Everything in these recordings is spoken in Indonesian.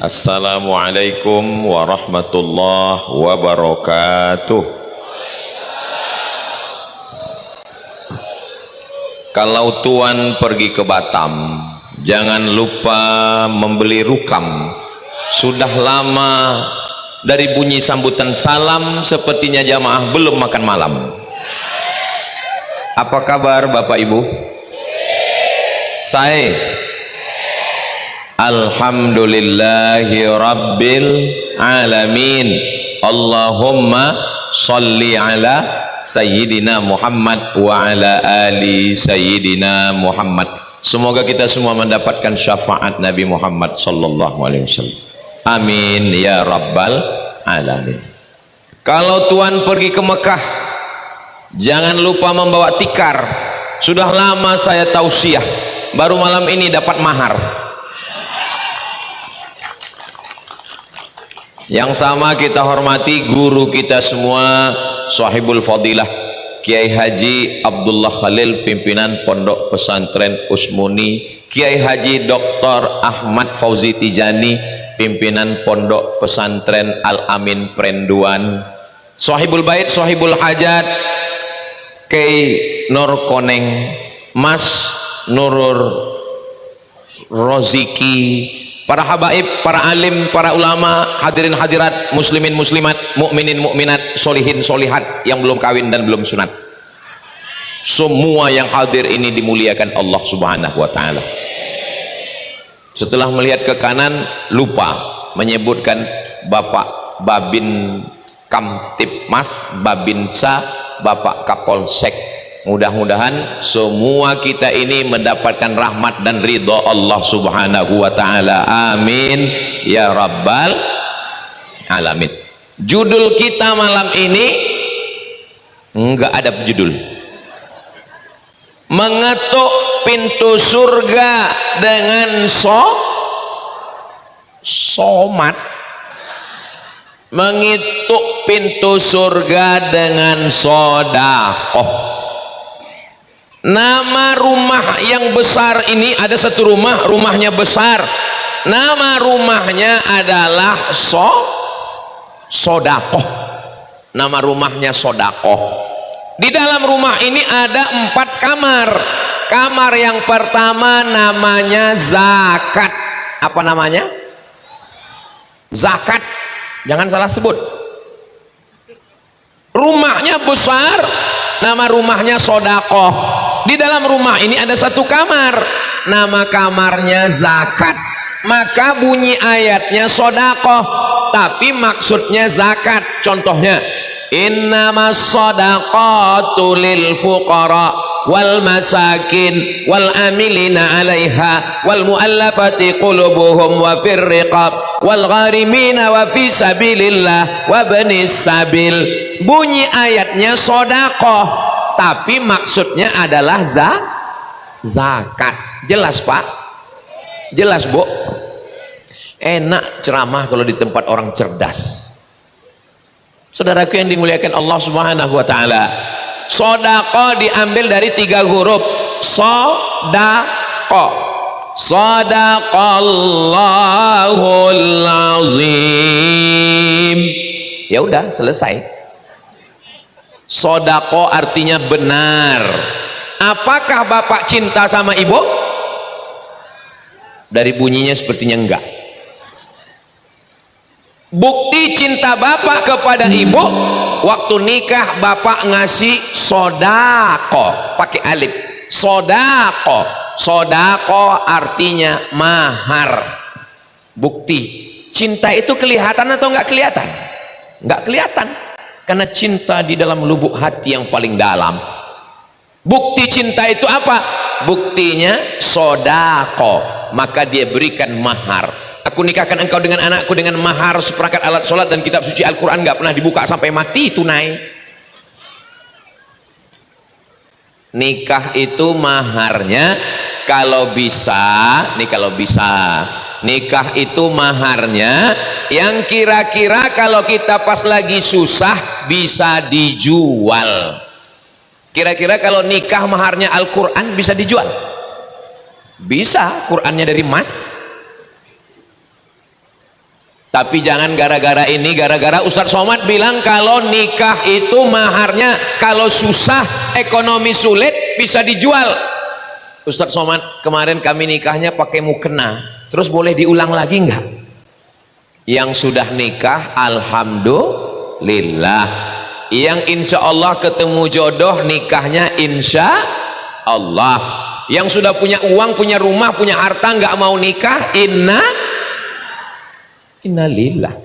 Assalamualaikum warahmatullahi wabarakatuh. Kalau tuan pergi ke Batam, jangan lupa membeli rukam. Sudah lama dari bunyi sambutan salam, sepertinya jamaah belum makan malam. Apa kabar Bapak Ibu? Saya alhamdulillahi rabbil alamin. Allahumma salli ala sayyidina Muhammad wa ala ali sayyidina Muhammad. Semoga kita semua mendapatkan syafaat Nabi Muhammad sallallahu alaihi wasallam. Amin ya rabbal alamin. Kalau tuan pergi ke Mekah, jangan lupa membawa tikar. Sudah lama saya tausiah, baru malam ini dapat mahar. Yang sama kita hormati guru kita semua, Sahibul Fadilah Kiai Haji Abdullah Khalil, pimpinan Pondok Pesantren Usmuni, Kiai Haji Dr. Ahmad Fauzi Tijani, pimpinan Pondok Pesantren Al Amin Prenduan, Sahibul Bait, Sahibul Hajat Kiai Nur Koneng, Mas Nurur Roziki, para habaib, para alim, para ulama, hadirin hadirat, muslimin muslimat, mukminin mukminat, solihin solihat yang belum kawin dan belum sunat, semua yang hadir ini dimuliakan Allah subhanahu wa ta'ala. Setelah melihat ke kanan, lupa menyebutkan Bapak Babin Kamtipmas, Babinsa, Bapak Kapolsek. Mudah-mudahan semua kita ini mendapatkan rahmat dan ridho Allah subhanahu wa ta'ala. Amin ya rabbal alamin. Judul kita malam ini enggak ada judul. Mengetuk pintu surga dengan somat. Mengetuk pintu surga dengan sedekah. Nama rumah yang besar ini, ada satu rumah, rumahnya besar, nama rumahnya adalah Sodakoh. Nama rumahnya Sodakoh. Di dalam rumah ini ada 4 kamar. Kamar yang pertama namanya zakat. Apa namanya? Zakat. Jangan salah sebut. Rumahnya besar, nama rumahnya Sodakoh. Di dalam rumah ini ada satu kamar, nama kamarnya zakat. Maka bunyi ayatnya sodakoh, tapi maksudnya zakat. Contohnya, innamas sodaqatu lil fuqara wal masakin wal amilina alaiha wal muallafati qulubuhum wa fir riqab wal gharimina wa fi sabilillah wa banis sabil. Bunyi ayatnya sodakoh, tapi maksudnya adalah zakat. Jelas Pak? Jelas Bu? Enak ceramah kalau di tempat orang cerdas. Saudaraku yang dimuliakan Allah subhanahu wa ta'ala, sodako diambil dari 3 huruf. Sodako, sadaqallahul azim. Ya udah, selesai. Sodako artinya benar. Apakah Bapak cinta sama Ibu? Dari bunyinya sepertinya enggak. Bukti cinta Bapak kepada Ibu, waktu nikah Bapak ngasih sodako, pakai alif. Sodako, sodako artinya mahar. Bukti cinta itu kelihatan atau enggak kelihatan? Enggak kelihatan, karena cinta di dalam lubuk hati yang paling dalam. Bukti cinta itu apa? Buktinya sodako, maka dia berikan mahar. Aku nikahkan engkau dengan anakku dengan mahar seperangkat alat sholat dan kitab suci Al-Quran, gak pernah dibuka sampai mati, tunai. Nikah itu maharnya kalau bisa, nikah itu maharnya yang kira-kira kalau kita pas lagi susah bisa dijual. Kira-kira kalau nikah maharnya Al-Quran bisa dijual? Bisa. Qurannya dari emas. Tapi jangan gara-gara ini, gara-gara Ustadz Somad bilang kalau nikah itu maharnya kalau susah, ekonomi sulit bisa dijual. Ustadz Somad, kemarin kami nikahnya pakai mukena, terus boleh diulang lagi enggak? Yang sudah nikah alhamdulillah, yang insya Allah ketemu jodoh nikahnya insya Allah, yang sudah punya uang, punya rumah, punya harta nggak mau nikah innalillah.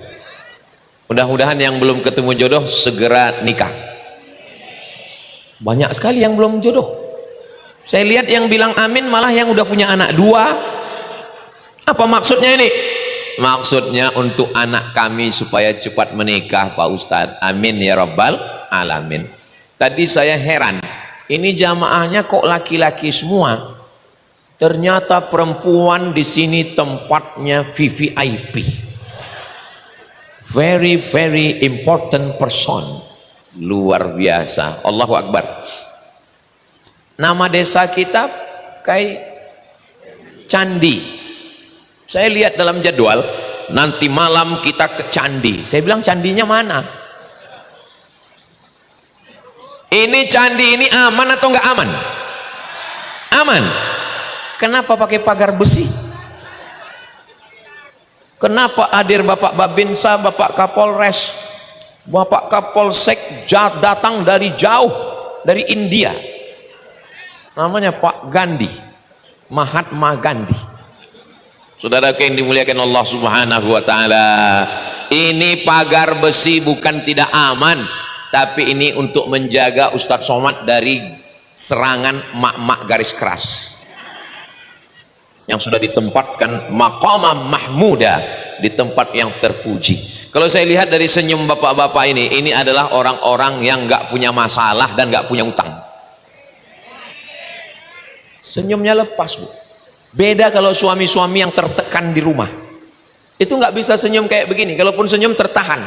Mudah-mudahan yang belum ketemu jodoh segera nikah. Banyak sekali yang belum jodoh. Saya lihat yang bilang amin malah yang udah punya anak 2. Apa maksudnya ini? Maksudnya untuk anak kami supaya cepat menikah Pak Ustadz. Amin ya rabbal alamin. Tadi saya heran, ini jamaahnya kok laki-laki semua? Ternyata perempuan di sini tempatnya VVIP. Very very important person. Luar biasa. Allahu Akbar. Nama desa kita kayak candi. Saya lihat dalam jadwal nanti malam kita ke candi. Saya bilang candinya mana? Ini candi ini aman atau enggak aman? Aman. Kenapa pakai pagar besi? Kenapa hadir Bapak Babinsa, Bapak Kapolres, Bapak Kapolsek datang dari jauh, dari India? Namanya Pak Gandhi, Mahatma Gandhi. Saudara yang dimuliakan Allah Subhanahu wa taala, ini pagar besi bukan tidak aman, tapi ini untuk menjaga Ustadz Somad dari serangan mak-mak garis keras yang sudah ditempatkan maqamah mahmuda, di tempat yang terpuji. Kalau saya lihat dari senyum bapak-bapak ini adalah orang-orang yang nggak punya masalah dan nggak punya utang. Senyumnya lepas, Bu. Beda kalau suami-suami yang tertekan di rumah, itu nggak bisa senyum kayak begini. Kalaupun senyum tertahan.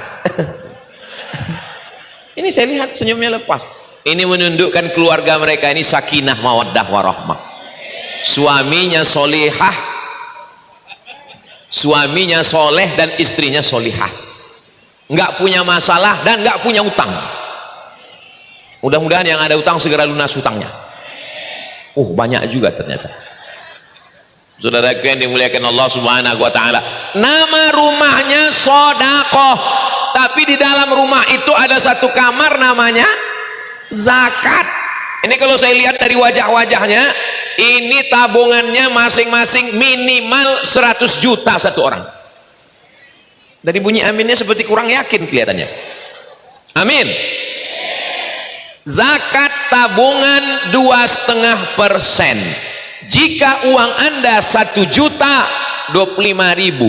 Ini saya lihat senyumnya lepas. Ini menunjukkan keluarga mereka ini sakinah mawaddah warahmah. Suaminya solihah, suaminya soleh dan istrinya solihah, nggak punya masalah dan nggak punya utang. Mudah-mudahan yang ada utang segera lunas utangnya. Banyak juga ternyata. Saudaraku yang dimuliakan Allah Subhanahu wa taala, nama rumahnya Sodakoh, tapi di dalam rumah itu ada satu kamar namanya zakat. Ini kalau saya lihat dari wajah-wajahnya, ini tabungannya masing-masing minimal 100 juta satu orang. Dari bunyi aminnya seperti kurang yakin kelihatannya. Amin. Zakat tabungan 2,5%. Jika uang Anda 1 juta 25.000,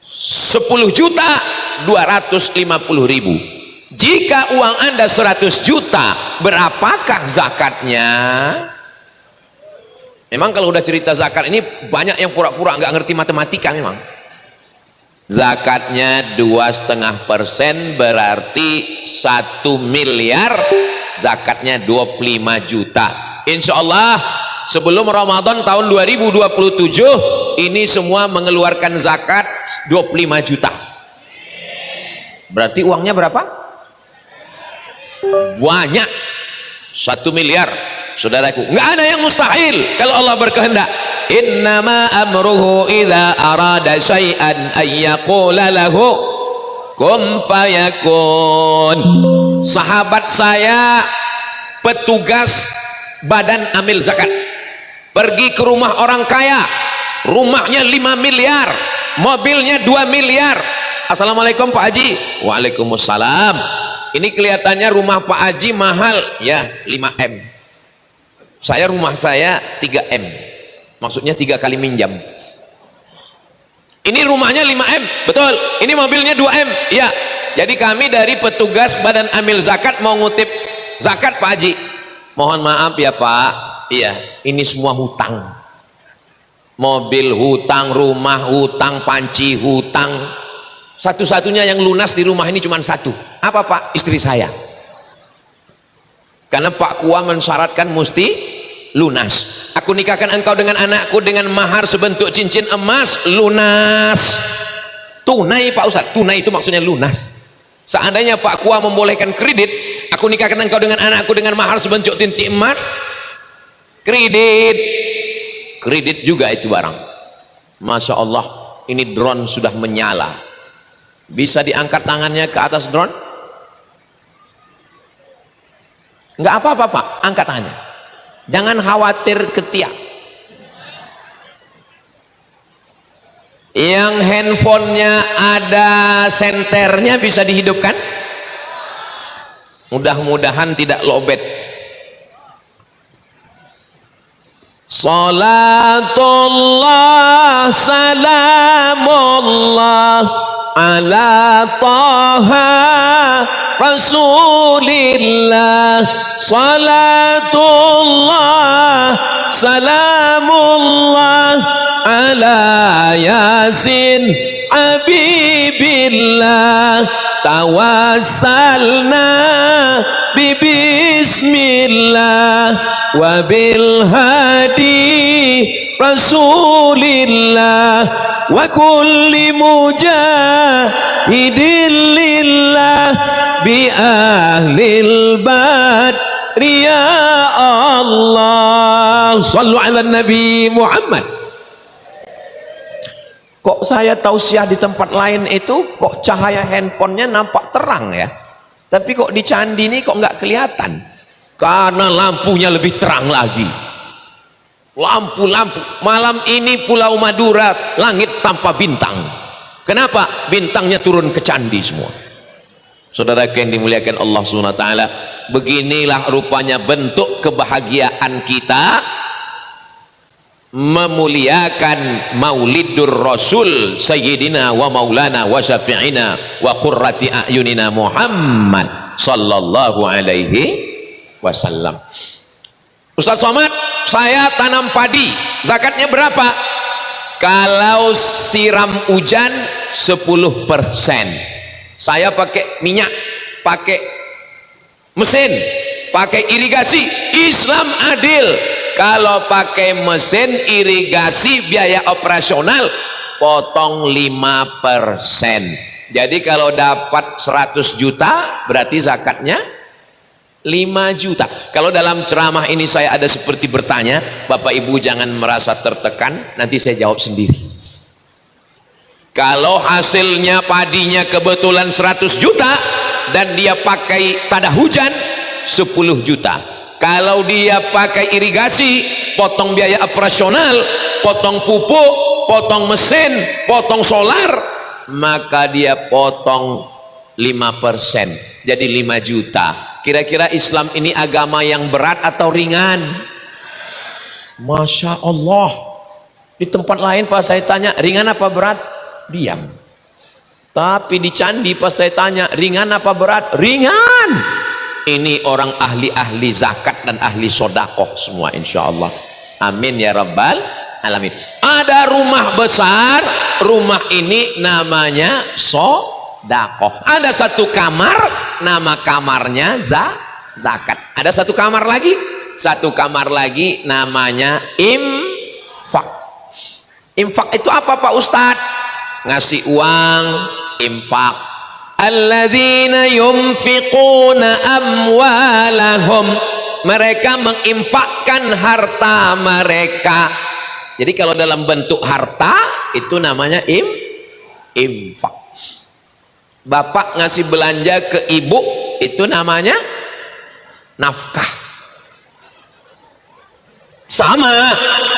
10 juta 250.000. Jika uang Anda 100 juta, berapakah zakatnya? Memang kalau udah cerita zakat ini banyak yang pura-pura nggak ngerti matematika memang. Zakatnya 2,5% berarti 1 miliar, zakatnya 25 juta. Insya Allah sebelum Ramadan tahun 2027 ini semua mengeluarkan zakat 25 juta. Berarti uangnya berapa? Banyak, 1 miliar. Saudaraku, nggak ada yang mustahil kalau Allah berkehendak. Innama amruhu idza arada syai'an ayyaqula lahu kun fayakun. Sahabat saya petugas badan amil zakat pergi ke rumah orang kaya, rumahnya 5 miliar, mobilnya 2 miliar. Assalamualaikum Pak Haji. Waalaikumsalam. Ini kelihatannya rumah Pak Haji mahal ya, 5M. Rumah saya 3M, maksudnya 3 kali minjam. Ini rumahnya 5M, betul. Ini mobilnya 2M, ya. Jadi kami dari petugas badan amil zakat mau ngutip zakat Pak Haji. Mohon maaf ya Pak, iya, ini semua hutang. Mobil hutang, rumah hutang, panci hutang. Satu-satunya yang lunas di rumah ini cuma satu. Apa Pak? Istri saya. Karena Pak Kua mensyaratkan mesti lunas. Aku nikahkan engkau dengan anakku dengan mahar sebentuk cincin emas, lunas. Tunai Pak Ustadz, tunai itu maksudnya lunas. Seandainya Pak Kua membolehkan kredit, aku nikahkan engkau dengan anakku dengan mahar sebencuk tinti emas, kredit juga itu barang. Masya Allah, ini drone sudah menyala. Bisa diangkat tangannya ke atas drone? Enggak apa-apa Pak, angkat tangannya. Jangan khawatir ketiak. Yang handphonenya ada senternya bisa dihidupkan? Mudah-mudahan tidak lowbat. Salatullah salamullah ala taha rasulillah. Salatullah salamullah ala yasin habibillah. Tawassalna bismillah wa bil hadi rasulillah wa kulli mujahidin lillah bi ahlil badri ya Allah. Sallu ala Nabi Muhammad. Kok saya tausiah di tempat lain itu kok cahaya handphonenya nampak terang ya, tapi kok di candi ini kok nggak kelihatan? Karena lampunya lebih terang lagi. Lampu-lampu malam ini Pulau Madura langit tanpa bintang. Kenapa? Bintangnya turun ke candi semua. Saudara yang dimuliakan Allah SWT, beginilah rupanya bentuk kebahagiaan kita memuliakan maulidur Rasul Sayyidina wa Maulana wa Syafi'ina wa qurrati a'yunina Muhammad sallallahu alaihi wasallam. Ustaz Somad, saya tanam padi, zakatnya berapa? Kalau siram hujan 10%. Saya pakai minyak, pakai mesin, pakai irigasi. Islam adil. Kalau pakai mesin irigasi biaya operasional potong 5%. Jadi kalau dapat 100 juta berarti zakatnya 5 juta. Kalau dalam ceramah ini saya ada seperti bertanya, Bapak Ibu jangan merasa tertekan, nanti saya jawab sendiri. Kalau hasilnya padinya kebetulan 100 juta dan dia pakai tada hujan 10 juta. Kalau dia pakai irigasi, potong biaya operasional, potong pupuk, potong mesin, potong solar, maka dia potong 5%, jadi 5 juta. Kira-kira Islam ini agama yang berat atau ringan? Masya Allah. Di tempat lain pas saya tanya, ringan apa berat? Diam. Tapi di candi pas saya tanya, ringan apa berat? Ringan. Ini orang ahli-ahli zakat dan ahli sodakoh semua insya Allah. Amin ya rabbal alamin. Ada rumah besar, rumah ini namanya sodakoh. Ada satu kamar, nama kamarnya zakat. Ada satu kamar lagi, namanya infak. Infak itu apa Pak Ustadz? Ngasih uang, infak. Alladzina yunfiquna amwalahum, mereka menginfakkan harta mereka. Jadi kalau dalam bentuk harta itu namanya infak. Bapak ngasih belanja ke ibu itu namanya nafkah. Sama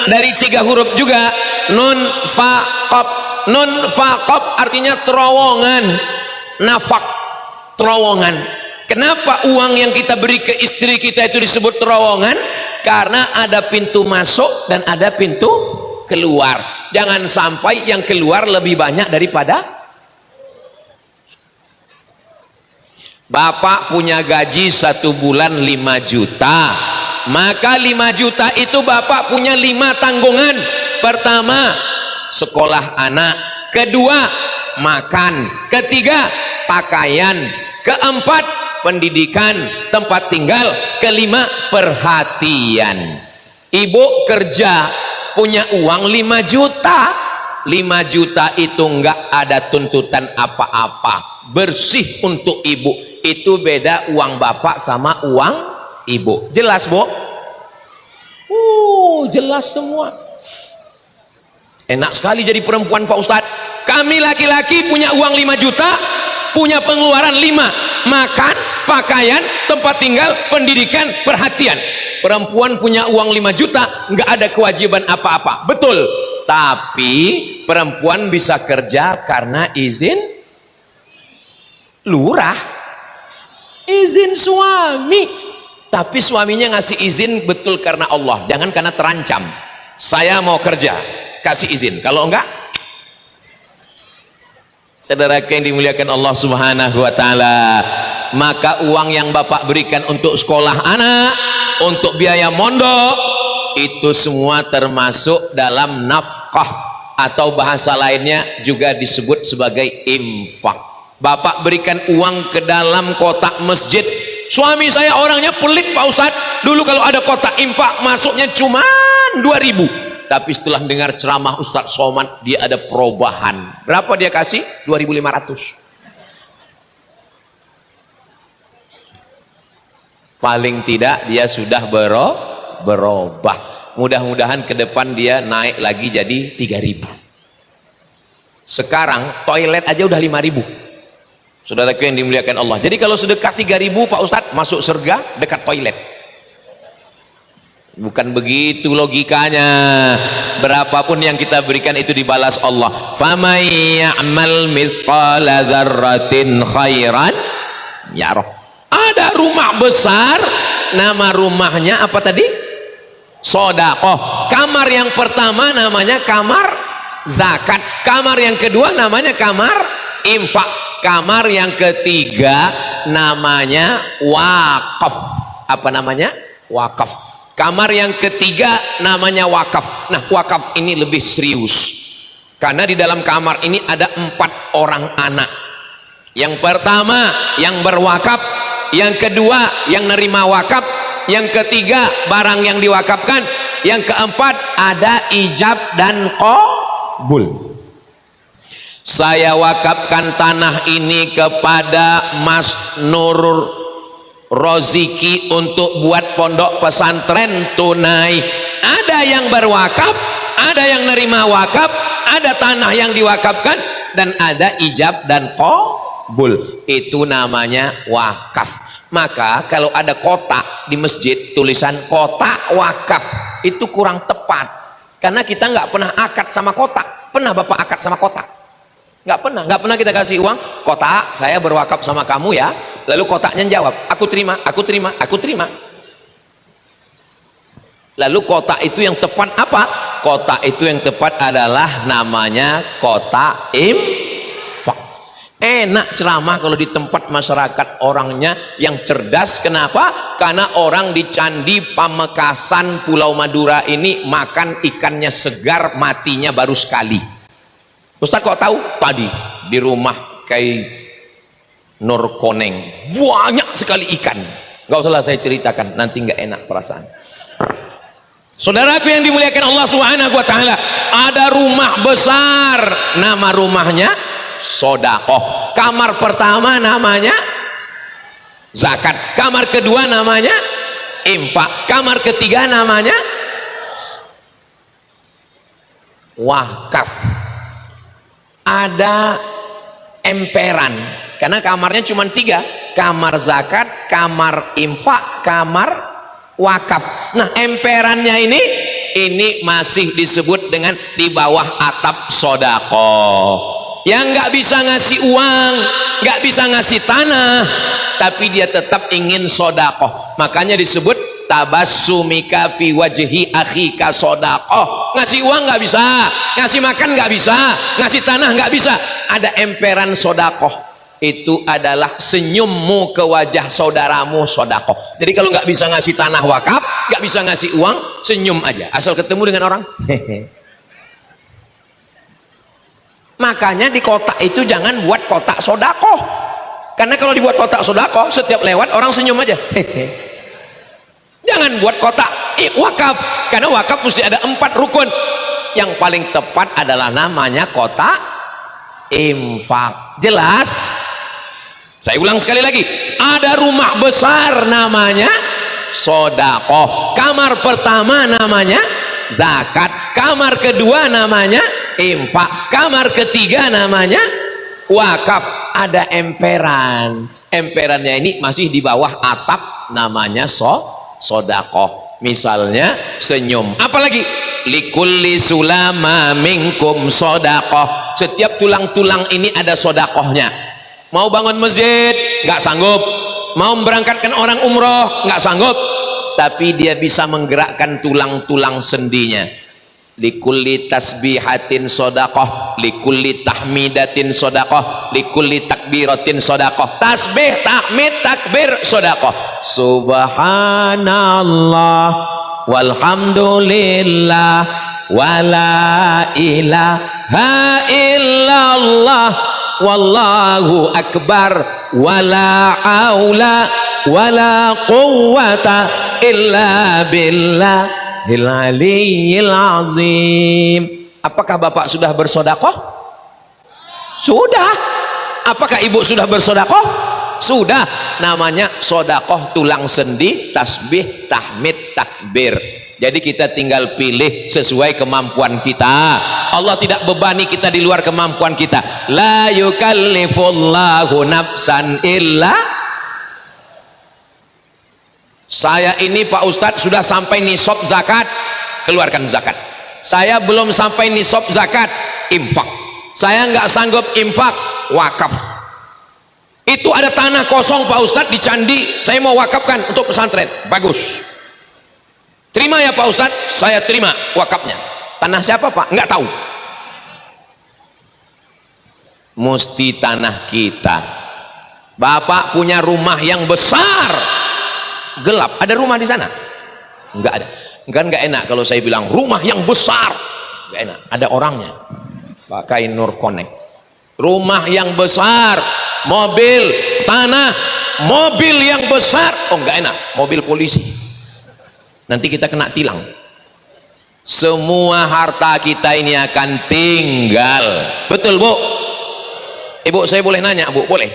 dari 3 huruf juga, nun faqab. Nun faqab artinya terowongan. Nafak, terowongan. Kenapa uang yang kita beri ke istri kita itu disebut terowongan? Karena ada pintu masuk dan ada pintu keluar. Jangan sampai yang keluar lebih banyak daripada. Bapak punya gaji 1 bulan 5 juta, maka 5 juta itu Bapak punya 5 tanggungan. Pertama, sekolah anak. Kedua, makan. Ketiga, pakaian. Keempat, pendidikan, tempat tinggal. Kelima, perhatian. Ibu kerja punya uang 5 juta, 5 juta itu enggak ada tuntutan apa-apa, bersih untuk ibu. Itu beda uang bapak sama uang ibu. Jelas, Bu? Jelas semua. Enak sekali jadi perempuan, Pak Ustadz. Kami laki-laki punya uang 5 juta, punya pengeluaran 5, makan, pakaian, tempat tinggal, pendidikan, perhatian. Perempuan punya uang 5 juta, nggak ada kewajiban apa-apa. Betul. Tapi perempuan bisa kerja karena izin lurah, izin suami. Tapi suaminya ngasih izin betul karena Allah, jangan karena terancam. Saya mau kerja, kasih izin. Kalau enggak, saudaraku yang dimuliakan Allah Subhanahu wa taala, maka uang yang bapak berikan untuk sekolah anak, untuk biaya mondok, itu semua termasuk dalam nafkah, atau bahasa lainnya juga disebut sebagai infak. Bapak berikan uang ke dalam kotak masjid. Suami saya orangnya pelit, Pak Ustadz. Dulu kalau ada kotak infak masuknya cuma 2.000. Tapi setelah dengar ceramah Ustadz Somad, dia ada perubahan. Berapa dia kasih? 2.500. Paling tidak dia sudah berubah. Mudah-mudahan ke depan dia naik lagi jadi 3.000. Sekarang toilet aja udah 5.000. Saudaraku yang dimuliakan Allah. Jadi kalau sedekah 3.000, Pak Ustadz, masuk surga dekat toilet. Bukan begitu logikanya. Berapapun yang kita berikan itu dibalas Allah. Faman ya'mal mithqala dzarratin khairan yarah. Ada rumah besar, nama rumahnya apa tadi? Sedekah. Kamar yang pertama namanya kamar zakat. Kamar yang kedua namanya kamar infak. Kamar yang ketiga namanya wakaf. Apa namanya? Wakaf. Kamar yang ketiga namanya wakaf. Nah, wakaf ini lebih serius, karena di dalam kamar ini ada 4 orang anak. Yang pertama yang berwakaf, yang kedua yang nerima wakaf, yang ketiga barang yang diwakafkan, yang keempat ada ijab dan qabul. Saya wakafkan tanah ini kepada Mas Nur Roziki untuk buat pondok pesantren tunai. Ada yang berwakaf, ada yang nerima wakaf, ada tanah yang diwakafkan, dan ada ijab dan qabul. Itu namanya wakaf. Maka kalau ada kotak di masjid tulisan kotak wakaf, itu kurang tepat, karena kita nggak pernah akad sama kotak. Pernah Bapak akad sama kotak? Nggak pernah kita kasih uang, kotak saya berwakaf sama kamu ya, lalu kotaknya jawab aku terima, aku terima, aku terima. Lalu kotak itu yang tepat apa? Kotak itu yang tepat adalah namanya kotak infak. Enak ceramah kalau di tempat masyarakat orangnya yang cerdas. Kenapa? Karena orang di Candi Pamekasan Pulau Madura ini makan ikannya segar, matinya baru sekali. Ustaz kok tahu? Tadi di rumah Kai Nur Koneng banyak sekali ikan. Gak usahlah saya ceritakan, nanti nggak enak perasaan. Saudaraku yang dimuliakan Allah Subhanahu wa taala, ada rumah besar, nama rumahnya sedekah. Kamar pertama namanya zakat, kamar kedua namanya infak, kamar ketiga namanya wakaf. Ada emperan, karena kamarnya cuma 3, kamar zakat, kamar infak, kamar wakaf. Nah, emperannya ini masih disebut dengan di bawah atap sedekah. Yang nggak bisa ngasih uang, nggak bisa ngasih tanah, tapi dia tetap ingin sedekah, makanya disebut tabassumika fi wajhi akhika sedekah. Ngasih uang nggak bisa, ngasih makan nggak bisa, ngasih tanah nggak bisa, ada emperan sedekah. Itu adalah senyummu ke wajah saudaramu sedekah. Jadi kalau nggak bisa ngasih tanah wakaf, nggak bisa ngasih uang, senyum aja asal ketemu dengan orang. Makanya di kotak itu jangan buat kotak sedekah, karena kalau dibuat kotak sedekah setiap lewat orang senyum aja. Jangan buat kotak wakaf, karena wakaf mesti ada 4 rukun. yang paling tepat adalah namanya kotak infak. Jelas? Saya ulang sekali lagi, ada rumah besar namanya sodakoh, kamar pertama namanya zakat, kamar kedua namanya infak, kamar ketiga namanya wakaf. Ada emperan, emperannya ini masih di bawah atap, namanya sodakoh. Misalnya senyum, apalagi likulli sulama minkum sodakoh, setiap tulang-tulang ini ada sodakohnya. Mau bangun masjid nggak sanggup, mau berangkatkan orang umroh nggak sanggup, tapi dia bisa menggerakkan tulang-tulang sendinya. Likulli tasbihatin sodakoh, likulli tahmidatin sodakoh, likulli takbiratin sodakoh. Tasbih, tahmid, takbir, sodakoh. Subhanallah walhamdulillah wala ilaha illallah wallahu akbar wala haula wala quwwata illa billahil aliyyil azim. Apakah Bapak sudah bersodakoh? Sudah. Apakah Ibu sudah bersodakoh? Sudah. Namanya sodakoh tulang sendi, tasbih, tahmid, takbir. Jadi kita tinggal pilih sesuai kemampuan kita. Allah tidak bebani kita di luar kemampuan kita. La yukallifullahu nafsan illa. Saya ini Pak Ustadz sudah sampai nisab zakat, keluarkan zakat. Saya belum sampai nisab zakat, infak. Saya nggak sanggup infak, wakaf. Itu ada tanah kosong Pak Ustadz di Candi, saya mau wakafkan untuk pesantren. Bagus. Terima ya Pak Ustadz, saya terima wakafnya. Tanah siapa Pak? Nggak tahu. Mesti tanah kita. Bapak punya rumah yang besar, gelap. Ada rumah di sana? Nggak ada. Kan nggak enak kalau saya bilang rumah yang besar. Nggak enak. Ada orangnya. Pakai Nur Connect. Rumah yang besar, mobil, tanah, mobil yang besar. Oh nggak enak. Mobil polisi. Nanti kita kena tilang. Semua harta kita ini akan tinggal. Betul Bu? Ibu saya boleh nanya Bu? Boleh?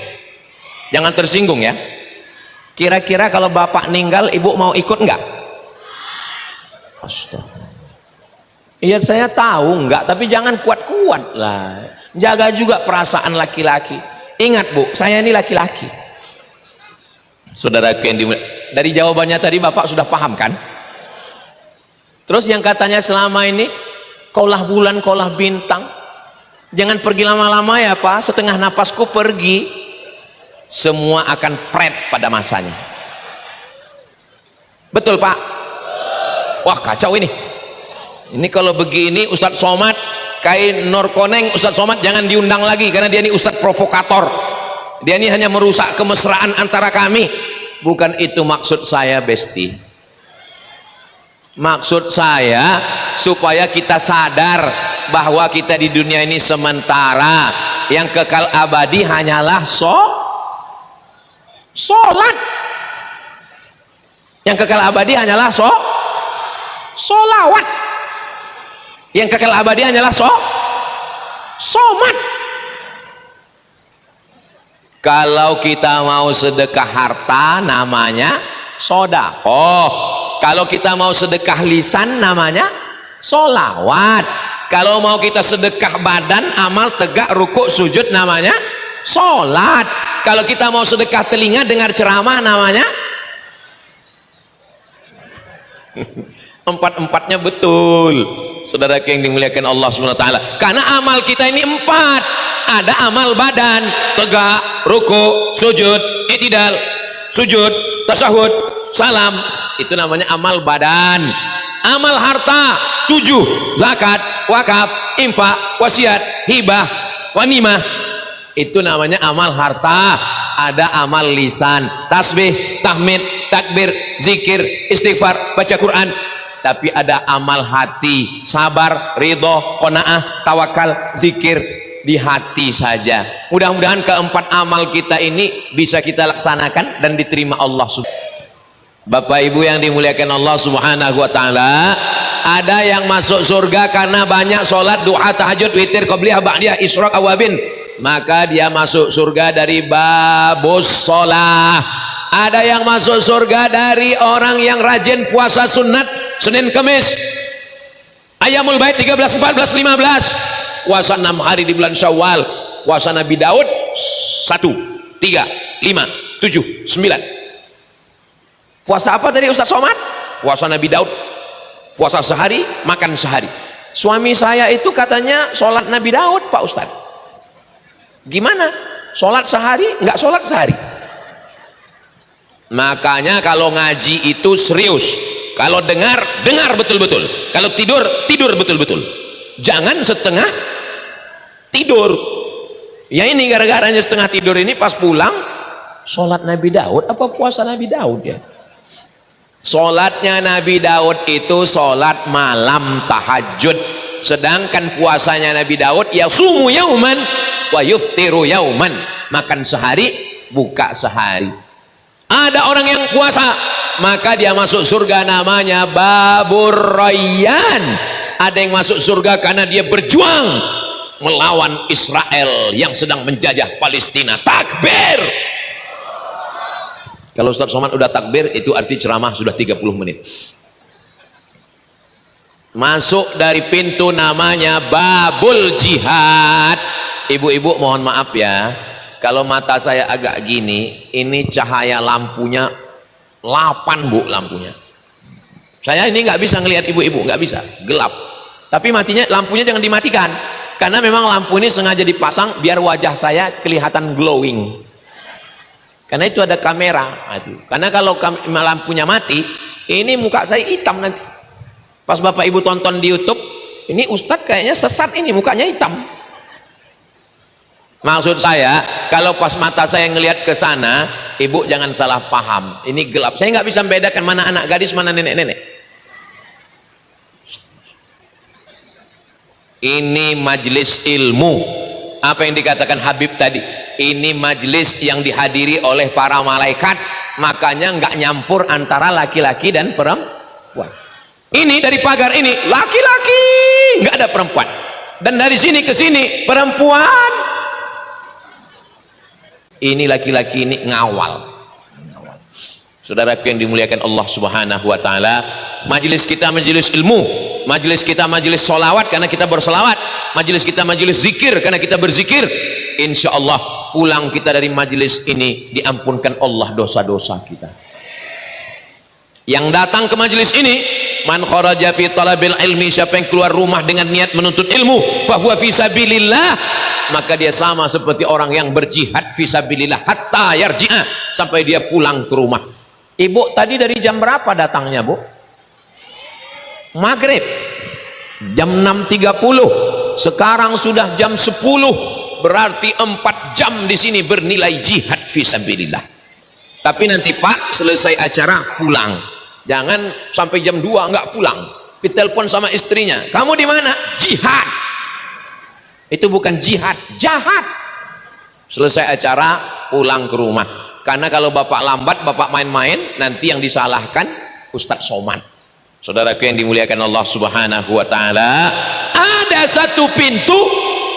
Jangan tersinggung ya. Kira-kira kalau Bapak meninggal Ibu mau ikut enggak? Astagfirullah. Iya saya tahu enggak, tapi jangan kuat-kuat lah. Jaga juga perasaan laki-laki. Ingat Bu, saya ini laki-laki. Saudaraku yang dari jawabannya tadi Bapak sudah paham kan? Terus yang katanya selama ini kaulah bulan, kaulah bintang, jangan pergi lama-lama ya Pak, setengah napasku pergi. Semua akan pret pada masanya. Betul Pak? Wah kacau ini. Ini kalau begini Ustadz Somad, kain Nur Koneng, Ustadz Somad jangan diundang lagi, karena dia ini Ustadz provokator. Dia ini hanya merusak kemesraan antara kami. Bukan itu maksud saya Besti. Maksud saya supaya kita sadar bahwa kita di dunia ini sementara, yang kekal abadi hanyalah sholat. Yang kekal abadi hanyalah sholawat. Yang kekal abadi hanyalah somat. Kalau kita mau sedekah harta namanya sodakoh. Kalau kita mau sedekah lisan namanya sholawat. Kalau mau kita sedekah badan, amal tegak, rukuk, sujud namanya sholat. Kalau kita mau sedekah telinga dengar ceramah namanya empat-empatnya betul. Saudara yang dimuliakan Allah SWT, karena amal kita ini empat. Ada amal badan, tegak, rukuk, sujud, i'tidal, sujud, tasahud, salam. Itu namanya amal badan. Amal harta 7, zakat, wakaf, infak, wasiat, hibah, wanimah. Itu namanya amal harta. Ada amal lisan, tasbih, tahmid, takbir, zikir, istighfar, baca Quran. Tapi ada amal hati, sabar, ridho, qanaah, tawakal, zikir di hati saja. Mudah-mudahan keempat amal kita ini bisa kita laksanakan dan diterima Allah. Bapak Ibu yang dimuliakan Allah Subhanahu wa taala, ada yang masuk surga karena banyak sholat duha, tahajud, witir, qabliyah, ba'diyah, isyraq, awabin, maka dia masuk surga dari babus sholah. Ada yang masuk surga dari orang yang rajin puasa sunat Senin Kemis, Ayamul Bait 13, 14, 15, puasa 6 hari di bulan Syawal, puasa Nabi Daud 1, 3, 5, 7, 9. Puasa apa tadi Ustaz Somad? Puasa Nabi Daud, puasa sehari, makan sehari. Suami saya itu katanya sholat Nabi Daud Pak Ustaz. Gimana? Sholat sehari, nggak sholat sehari. Makanya kalau ngaji itu serius. Kalau dengar, dengar betul-betul. Kalau tidur, tidur betul-betul. Jangan setengah tidur. Ya ini gara-garanya setengah tidur ini pas pulang, sholat Nabi Daud apa puasa Nabi Daud ya? Sholatnya Nabi Daud itu sholat malam tahajud, sedangkan puasanya Nabi Daud ya sumu yauman wa yuftiru yauman, makan sehari buka sehari. Ada orang yang puasa maka dia masuk surga, namanya Babur Rayyan. Ada yang masuk surga karena dia berjuang melawan Israel yang sedang menjajah Palestina. Takbir. Kalau Ustaz Somad udah takbir, itu arti ceramah sudah 30 menit. Masuk dari pintu namanya Babul Jihad. Ibu-ibu mohon maaf ya, kalau mata saya agak gini, ini cahaya lampunya 8 Bu lampunya. Saya ini nggak bisa ngelihat ibu-ibu, nggak bisa, gelap. Tapi matinya, lampunya jangan dimatikan, karena memang lampu ini sengaja dipasang biar wajah saya kelihatan glowing. Karena itu ada kamera. Nah, itu. Karena kalau lampunya mati, ini muka saya hitam nanti. Pas Bapak Ibu tonton di YouTube, ini Ustadz kayaknya sesat, ini mukanya hitam. Maksud saya, kalau pas mata saya ngelihat ke sana, Ibu jangan salah paham. Ini gelap. Saya nggak bisa membedakan mana anak gadis, mana nenek-nenek. Ini majelis ilmu. Apa yang dikatakan Habib tadi? Ini majelis yang dihadiri oleh para malaikat, makanya nggak nyampur antara laki-laki dan perempuan. Ini dari pagar ini laki-laki, nggak ada perempuan, dan dari sini ke sini perempuan. Ini laki-laki, ini ngawal. Saudaraku yang dimuliakan Allah Subhanahu wa taala, majelis kita majelis ilmu, majelis kita majelis solawat karena kita bersolawat, majelis kita majelis zikir karena kita berzikir. Insya Allah pulang kita dari majelis ini diampunkan Allah dosa-dosa kita. Yang datang ke majelis ini, man kharaja fi talabil ilmi, siapa yang keluar rumah dengan niat menuntut ilmu, fahuwa fi sabilillah, maka dia sama seperti orang yang berjihad fi sabilillah hatta yarji'a, sampai dia pulang ke rumah. Ibu tadi dari jam berapa datangnya Bu? Maghrib jam 6.30, sekarang sudah jam 10, berarti 4 jam di sini bernilai jihad fisabilillah. Tapi nanti Pak selesai acara pulang, jangan sampai jam 2 nggak pulang. Ditelepon sama istrinya, kamu di mana? Jihad. Itu bukan jihad, jahat. Selesai acara pulang ke rumah. Karena kalau bapak lambat, bapak main-main, nanti yang disalahkan Ustadz Somad. Saudaraku yang dimuliakan Allah Subhanahu wa taala, ada satu pintu,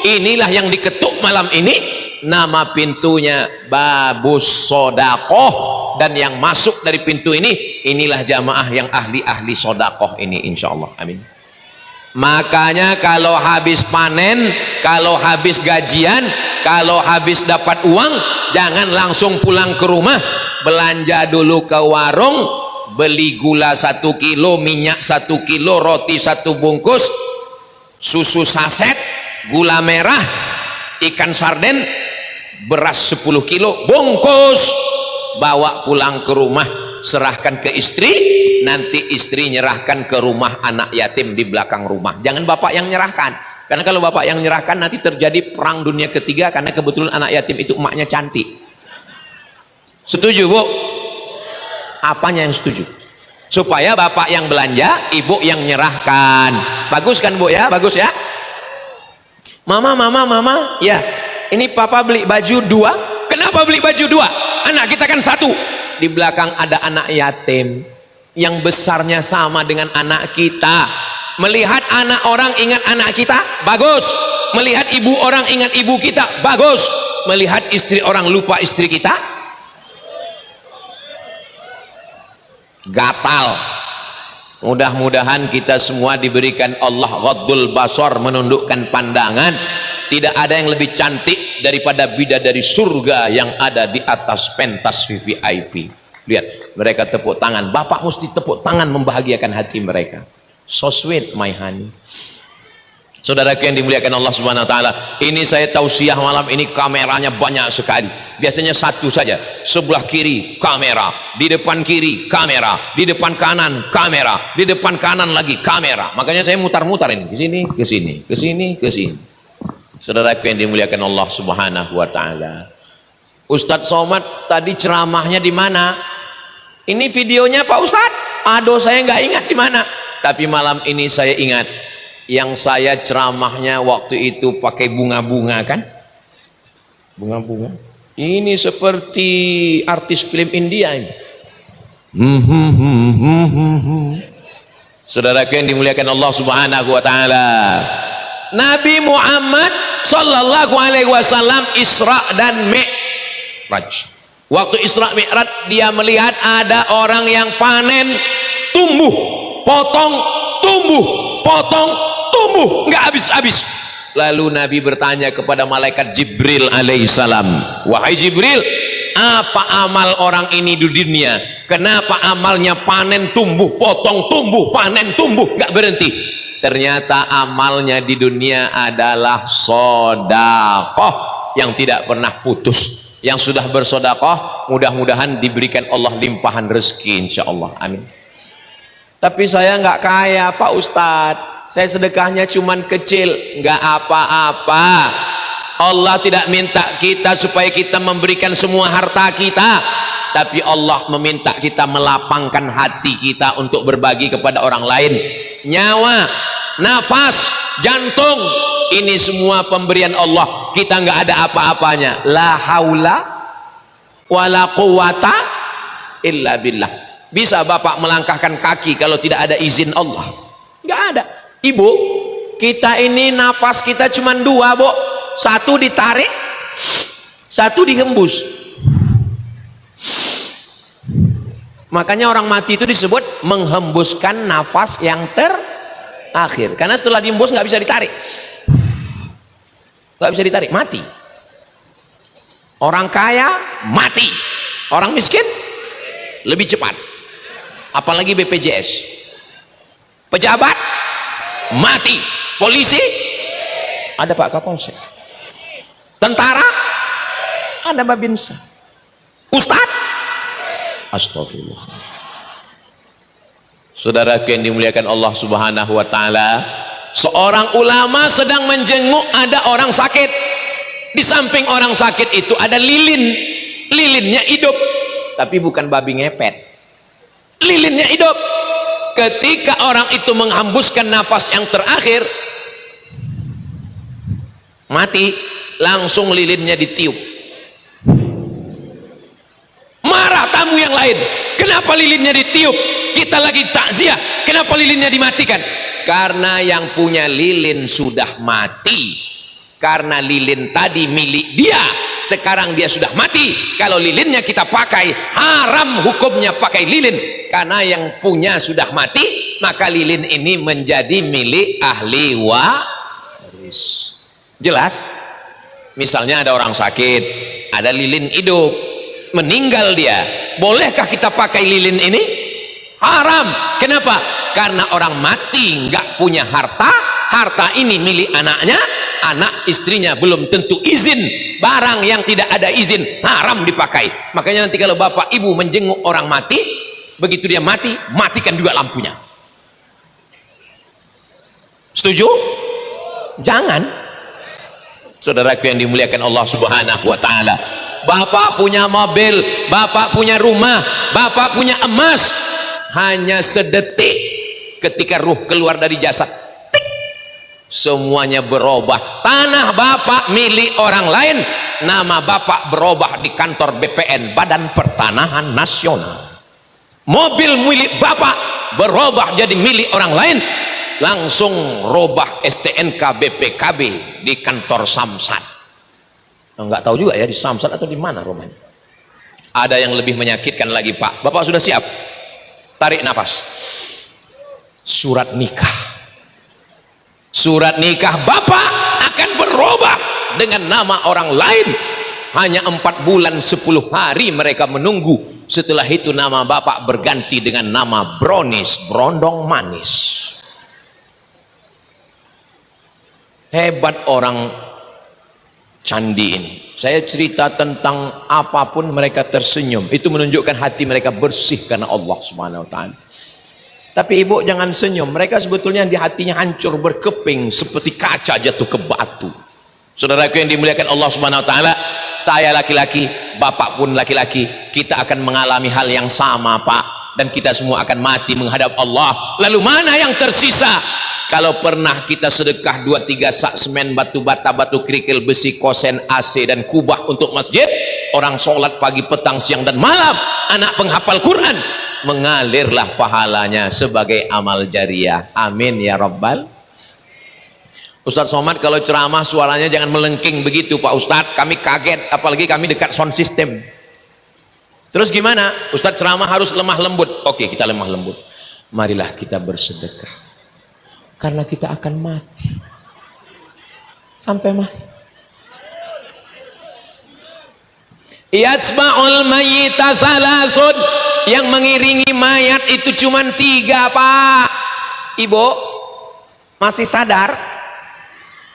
inilah yang diketuk malam ini, nama pintunya Babus Sodakoh, dan yang masuk dari pintu ini, inilah jamaah yang ahli-ahli sodakoh ini, insya Allah. Amin. Makanya kalau habis panen, kalau habis gajian, kalau habis dapat uang, jangan langsung pulang ke rumah, belanja dulu ke warung, beli gula 1 kilo, minyak 1 kilo, roti 1 bungkus, susu saset, gula merah, ikan sarden, beras 10 kilo bungkus, bawa pulang ke rumah, serahkan ke istri, nanti istri nyerahkan ke rumah anak yatim di belakang rumah. Jangan bapak yang nyerahkan, karena kalau bapak yang nyerahkan nanti terjadi perang dunia ketiga, karena kebetulan anak yatim itu emaknya cantik. Setuju Bu? Apanya yang setuju? Supaya bapak yang belanja, ibu yang nyerahkan. Bagus kan Bu ya? Bagus ya? Mama, ya ini papa beli baju 2. Kenapa beli baju 2? Anak kita kan 1. di belakang ada anak yatim yang besarnya sama dengan anak kita. Melihat anak orang ingat anak kita, bagus. Melihat ibu orang ingat ibu kita, bagus. Melihat istri orang lupa istri kita, gatal. Mudah-mudahan kita semua diberikan Allah ghaddul basar, menundukkan pandangan. Tidak ada yang lebih cantik daripada bidadari surga yang ada di atas pentas VVIP. Lihat, mereka tepuk tangan. Bapak mesti tepuk tangan membahagiakan hati mereka. So sweet my honey. Saudaraku yang dimuliakan Allah Subhanahu wa taala, ini saya tausiah malam ini kameranya banyak sekali. Biasanya satu saja, sebelah kiri kamera, di depan kiri kamera, di depan kanan kamera, di depan kanan lagi kamera. Makanya saya mutar-mutar ini, ke sini, ke sini, ke sini, ke sini. Saudaraku yang dimuliakan Allah Subhanahu wa taala. Ustadz Somad tadi ceramahnya di mana? Ini videonya Pak Ustadz. Aduh, saya nggak ingat di mana. Tapi malam ini saya ingat yang saya ceramahnya waktu itu pakai bunga-bunga kan? Bunga-bunga. Ini seperti artis film India ini. Saudaraku yang dimuliakan Allah Subhanahu wa taala. Nabi Muhammad sallallahu alaihi wasallam Isra dan Mi'raj. Waktu Isra Mi'raj dia melihat ada orang yang panen tumbuh, potong, tumbuh, potong, tumbuh, nggak habis-habis. Lalu Nabi bertanya kepada malaikat Jibril alaihissalam, wahai Jibril, apa amal orang ini di dunia? Kenapa amalnya panen tumbuh, potong tumbuh, panen tumbuh, nggak berhenti? Ternyata amalnya di dunia adalah sedekah yang tidak pernah putus. Yang sudah bersedekah mudah-mudahan diberikan Allah limpahan rezeki insyaallah, amin. Tapi saya nggak kaya Pak Ustadz, saya sedekahnya cuman kecil. Nggak apa-apa, Allah tidak minta kita supaya kita memberikan semua harta kita, tapi Allah meminta kita melapangkan hati kita untuk berbagi kepada orang lain. Nyawa, nafas, jantung, ini semua pemberian Allah. Kita nggak ada apa-apanya. La haula wala quwata illa billah. Bisa bapak melangkahkan kaki kalau tidak ada izin Allah? Nggak ada. Ibu, kita ini nafas kita cuma dua, Bu. Satu ditarik, satu dihembus. Makanya orang mati itu disebut menghembuskan nafas yang terakhir. Karena setelah dihembus nggak bisa ditarik. Nggak bisa ditarik, mati. Orang kaya mati, orang miskin lebih cepat. Apalagi BPJS. Pejabat mati, polisi ada Pak Kapolsek, tentara ada Babinsa, Ustadz astagfirullah. Saudaraku yang dimuliakan Allah Subhanahu wa taala, seorang ulama sedang menjenguk ada orang sakit. Di samping orang sakit itu ada lilin. Lilinnya hidup, tapi bukan babi ngepet. Lilinnya hidup. Ketika orang itu menghembuskan nafas yang terakhir, mati, langsung lilinnya ditiup. Marah tamu yang lain, kenapa lilinnya ditiup? Kita lagi takziah, kenapa lilinnya dimatikan? Karena yang punya lilin sudah mati. Karena lilin tadi milik dia, sekarang dia sudah mati. Kalau lilinnya kita pakai, haram hukumnya pakai lilin. Karena yang punya sudah mati, maka lilin ini menjadi milik ahli waris. Jelas? Misalnya ada orang sakit, ada lilin hidup, meninggal dia, bolehkah kita pakai lilin ini? Haram. Kenapa? Karena orang mati nggak punya harta, harta ini milik anaknya, anak istrinya belum tentu izin. Barang yang tidak ada izin haram dipakai. Makanya nanti kalau bapak ibu menjenguk orang mati, begitu dia mati, matikan juga lampunya. Setuju? Jangan. Saudaraku yang dimuliakan Allah Subhanahu wa taala, bapak punya mobil, bapak punya rumah, bapak punya emas, hanya sedetik ketika ruh keluar dari jasad, tik, semuanya berubah. Tanah bapak milik orang lain, nama bapak berubah di kantor BPN, Badan Pertanahan Nasional. Mobil milik bapak berubah jadi milik orang lain, langsung robah STNK BPKB di kantor Samsat. Enggak tahu juga ya di Samsat atau di mana rumahnya. Ada yang lebih menyakitkan lagi, Pak. Bapak sudah siap? Tarik nafas. Surat nikah. Surat nikah bapak akan berubah dengan nama orang lain. Hanya 4 bulan 10 hari mereka menunggu. Setelah itu nama bapak berganti dengan nama Brownies, Brondong Manis. Hebat orang candi ini. Saya cerita tentang apapun mereka tersenyum. Itu menunjukkan hati mereka bersih karena Allah Subhanahu wa taala. Tapi ibu jangan senyum. Mereka sebetulnya di hatinya hancur berkeping seperti kaca jatuh ke batu. Saudaraku yang dimuliakan Allah Subhanahu wa taala, saya laki-laki, bapak pun laki-laki, kita akan mengalami hal yang sama, Pak, dan kita semua akan mati menghadap Allah. Lalu mana yang tersisa? Kalau pernah kita sedekah 2-3 sak semen, batu bata, batu kerikil, besi, kosen, AC dan kubah untuk masjid, orang sholat pagi, petang, siang dan malam, anak penghafal Quran, mengalirlah pahalanya sebagai amal jariah. Amin ya Rabbal. Ustadz Somad kalau ceramah suaranya jangan melengking begitu, Pak Ustadz, kami kaget, apalagi kami dekat sound system. Terus gimana? Ustadz ceramah harus lemah lembut. Oke, kita lemah lembut. Marilah kita bersedekah, karena kita akan mati. Sampai masa yatsba'ul mayyita salasun, yang mengiringi mayat itu cuma 3, Pak. Ibu masih sadar?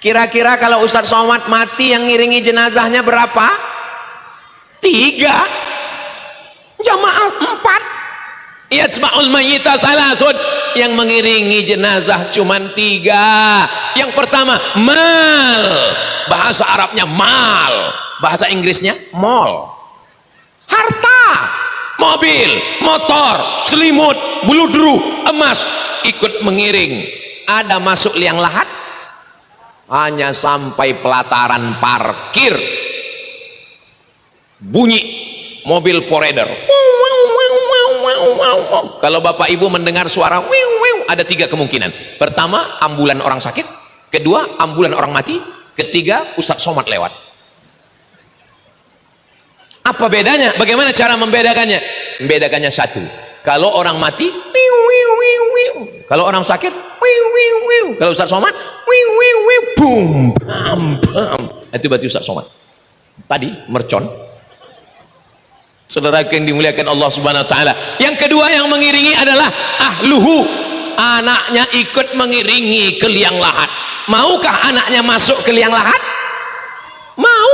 Kira-kira kalau Ustadz Somad mati yang ngiringi jenazahnya berapa? 3. Jamaah 4. Yatsba'ul mayyita salasun, yang mengiringi jenazah cuma 3. Yang pertama mal, bahasa Arabnya mal, bahasa Inggrisnya mall. Harta, mobil, motor, selimut, buludru, emas ikut mengiring. Ada masuk liang lahat? Hanya sampai pelataran parkir, bunyi mobil foreder. Kalau bapak ibu mendengar suara ada 3 kemungkinan. Pertama, ambulan orang sakit. Kedua, ambulan orang mati. Ketiga, Ustadz Somad lewat. Apa bedanya? Bagaimana cara membedakannya? Membedakannya satu, kalau orang mati, kalau orang sakit, kalau Ustadz Somad, boom, bam, bam. Itu berarti Ustadz Somad. Tadi mercon. Saudara yang dimuliakan Allah Subhanahu wa taala. Yang kedua yang mengiringi adalah ahluhu, anaknya ikut mengiringi ke liang lahat. Maukah anaknya masuk ke liang lahat? Mau.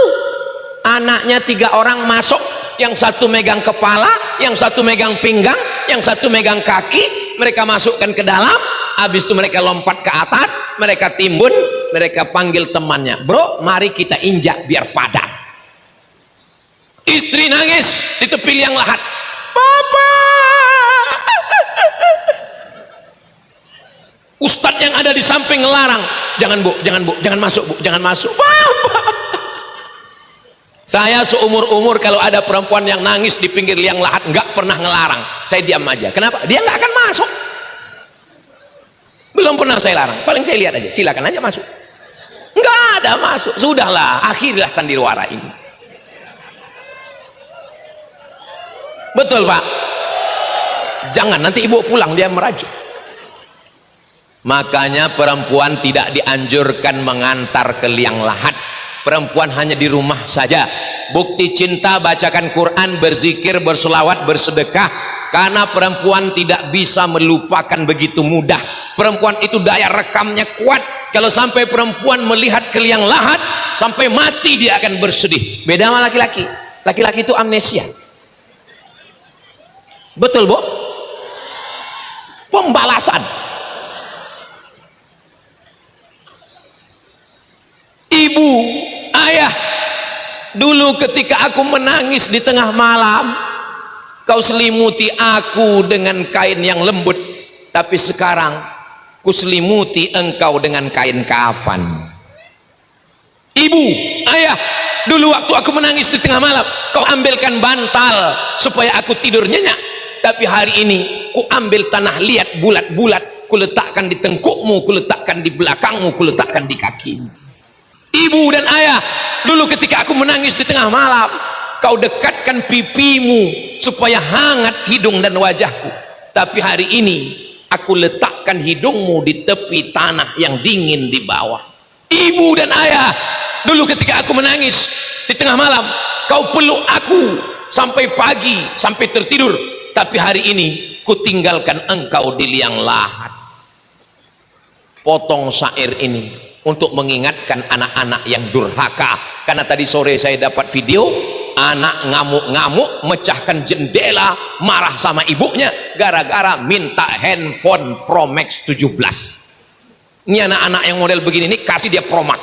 Anaknya 3 orang masuk, yang satu megang kepala, yang satu megang pinggang, yang satu megang kaki. Mereka masukkan ke dalam, habis itu mereka lompat ke atas, mereka timbun, mereka panggil temannya, bro mari kita injak biar padat. Istri nangis di tepi liang lahat, papa. Ustadz yang ada di samping ngelarang, jangan bu, jangan bu, jangan masuk bu, jangan masuk, papa. Saya seumur-umur kalau ada perempuan yang nangis di pinggir liang lahat nggak pernah ngelarang, saya diam aja. Kenapa? Dia nggak akan masuk. Belum pernah saya larang, paling saya lihat aja, silakan aja masuk. Nggak ada masuk, sudahlah, akhirlah sandiwara ini. Betul Pak? Jangan nanti ibu pulang dia merajuk. Makanya perempuan tidak dianjurkan mengantar ke liang lahat. Perempuan hanya di rumah saja. Bukti cinta, bacakan Quran, berzikir, berselawat, bersedekah. Karena perempuan tidak bisa melupakan begitu mudah. Perempuan itu daya rekamnya kuat. Kalau sampai perempuan melihat ke liang lahat, sampai mati dia akan bersedih. Beda sama laki-laki. Laki-laki itu amnesia. Betul bu? Pembalasan. Ibu, ayah, dulu ketika aku menangis di tengah malam, kau selimuti aku dengan kain yang lembut, tapi sekarang ku selimuti engkau dengan kain kafan. Ibu, ayah, dulu waktu aku menangis di tengah malam kau ambilkan bantal supaya aku tidur nyenyak, tapi hari ini ku ambil tanah liat bulat-bulat, ku letakkan di tengkukmu, ku letakkan di belakangmu, ku letakkan di kakimu. Ibu dan ayah, dulu ketika aku menangis di tengah malam kau dekatkan pipimu supaya hangat hidung dan wajahku, tapi hari ini aku letakkan hidungmu di tepi tanah yang dingin di bawah. Ibu dan ayah, dulu ketika aku menangis di tengah malam kau peluk aku sampai pagi, sampai tertidur, tapi hari ini ku tinggalkan engkau di liang lahat. Potong syair ini untuk mengingatkan anak-anak yang durhaka, karena tadi sore saya dapat video anak ngamuk-ngamuk mecahkan jendela, marah sama ibunya gara-gara minta handphone Pro Max 17. Ini anak-anak yang model begini nih kasih dia Pro Max.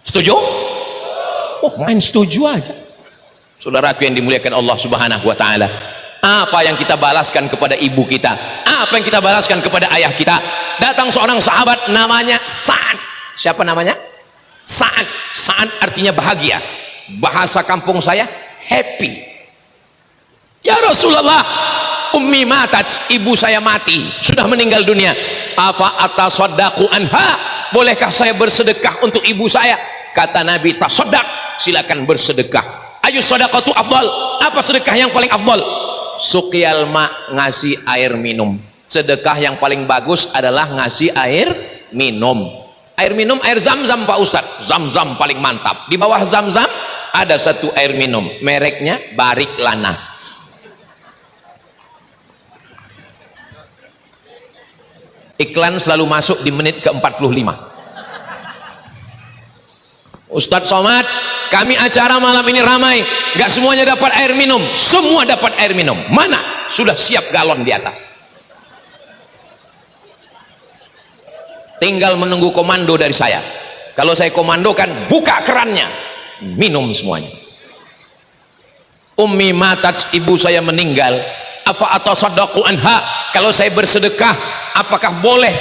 Setuju? Oh, main setuju aja. Saudaraku yang dimuliakan Allah Subhanahu wa taala, apa yang kita balaskan kepada ibu kita, apa yang kita balaskan kepada ayah kita? Datang seorang sahabat namanya Sa'ad. Siapa namanya? Sa'ad. Sa'ad artinya bahagia, bahasa kampung saya happy. Ya Rasulullah, ummi matat, ibu saya mati, sudah meninggal dunia. Afa atasaddaqu anha, bolehkah saya bersedekah untuk ibu saya? Kata Nabi, tasaddaq, silakan bersedekah. Ayu sadaqatu afdal, apa sedekah yang paling afdal? Suqyal ma, ngasih air minum. Sedekah yang paling bagus adalah ngasih air minum. Air minum, air zam-zam Pak Ustadz. Zam-zam paling mantap. Di bawah zam-zam ada satu air minum, mereknya Barik Lana. Iklan selalu masuk di menit ke-45. Ustadz Somad, kami acara malam ini ramai, gak semuanya dapat air minum. Semua dapat air minum. Mana? Sudah siap galon di atas, tinggal menunggu komando dari saya. Kalau saya komandokan, buka kerannya, minum semuanya. Ummi matat, ibu saya meninggal. Afa atasaddaqu anha, kalau saya bersedekah apakah boleh?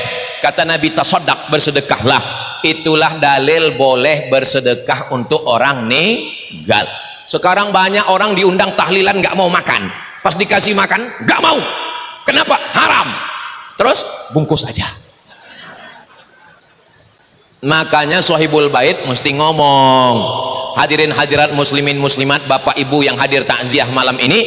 Kata Nabi, tasaddaq, bersedekahlah. Itulah dalil boleh bersedekah untuk orang meninggal. Sekarang banyak orang diundang tahlilan gak mau makan, pas dikasih makan gak mau. Kenapa? Haram. Terus bungkus aja. Makanya Sohibul Bait mesti ngomong. Hadirin hadirat muslimin muslimat, bapak ibu yang hadir takziah malam ini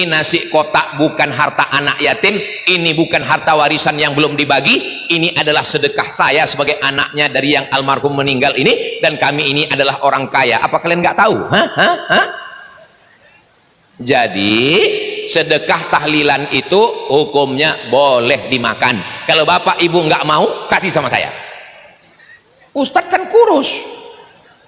nasi kotak bukan harta anak yatim, ini bukan harta warisan yang belum dibagi, ini adalah sedekah saya sebagai anaknya dari yang almarhum meninggal ini, dan kami ini adalah orang kaya. Apa kalian nggak tahu? Jadi sedekah tahlilan itu hukumnya boleh dimakan. Kalau bapak ibu nggak mau, kasih sama saya. Ustadz kan kurus,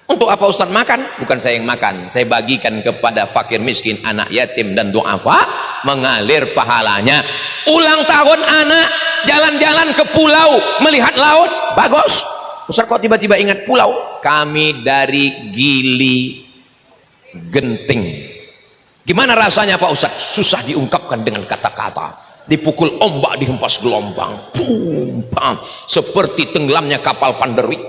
untuk apa Ustadz makan? Bukan saya yang makan, saya bagikan kepada fakir miskin, anak yatim dan du'afa, mengalir pahalanya. Ulang tahun anak, jalan-jalan ke pulau melihat laut, bagus. Ustadz kok tiba-tiba ingat pulau? Kami dari Gili Genting. Gimana rasanya Pak Ustadz? Susah diungkapkan dengan kata-kata. Dipukul ombak, dihempas gelombang, bam, seperti tenggelamnya kapal Panderwi.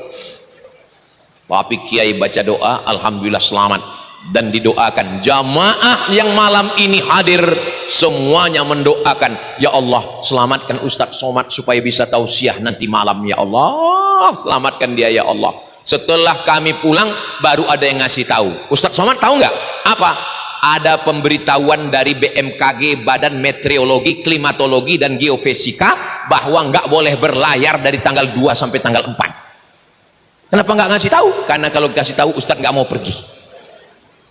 Tapi Kiai baca doa, alhamdulillah selamat, dan didoakan jamaah yang malam ini hadir semuanya mendoakan, ya Allah selamatkan Ustadz Somad supaya bisa tausiah nanti malam, ya Allah selamatkan dia, ya Allah. Setelah kami pulang baru ada yang ngasih tahu. Ustadz Somad tahu nggak apa? Ada pemberitahuan dari BMKG, Badan Meteorologi, Klimatologi dan Geofisika, bahwa nggak boleh berlayar dari tanggal 2 sampai tanggal 4. Kenapa nggak ngasih tahu? Karena kalau kasih tahu Ustadz nggak mau pergi.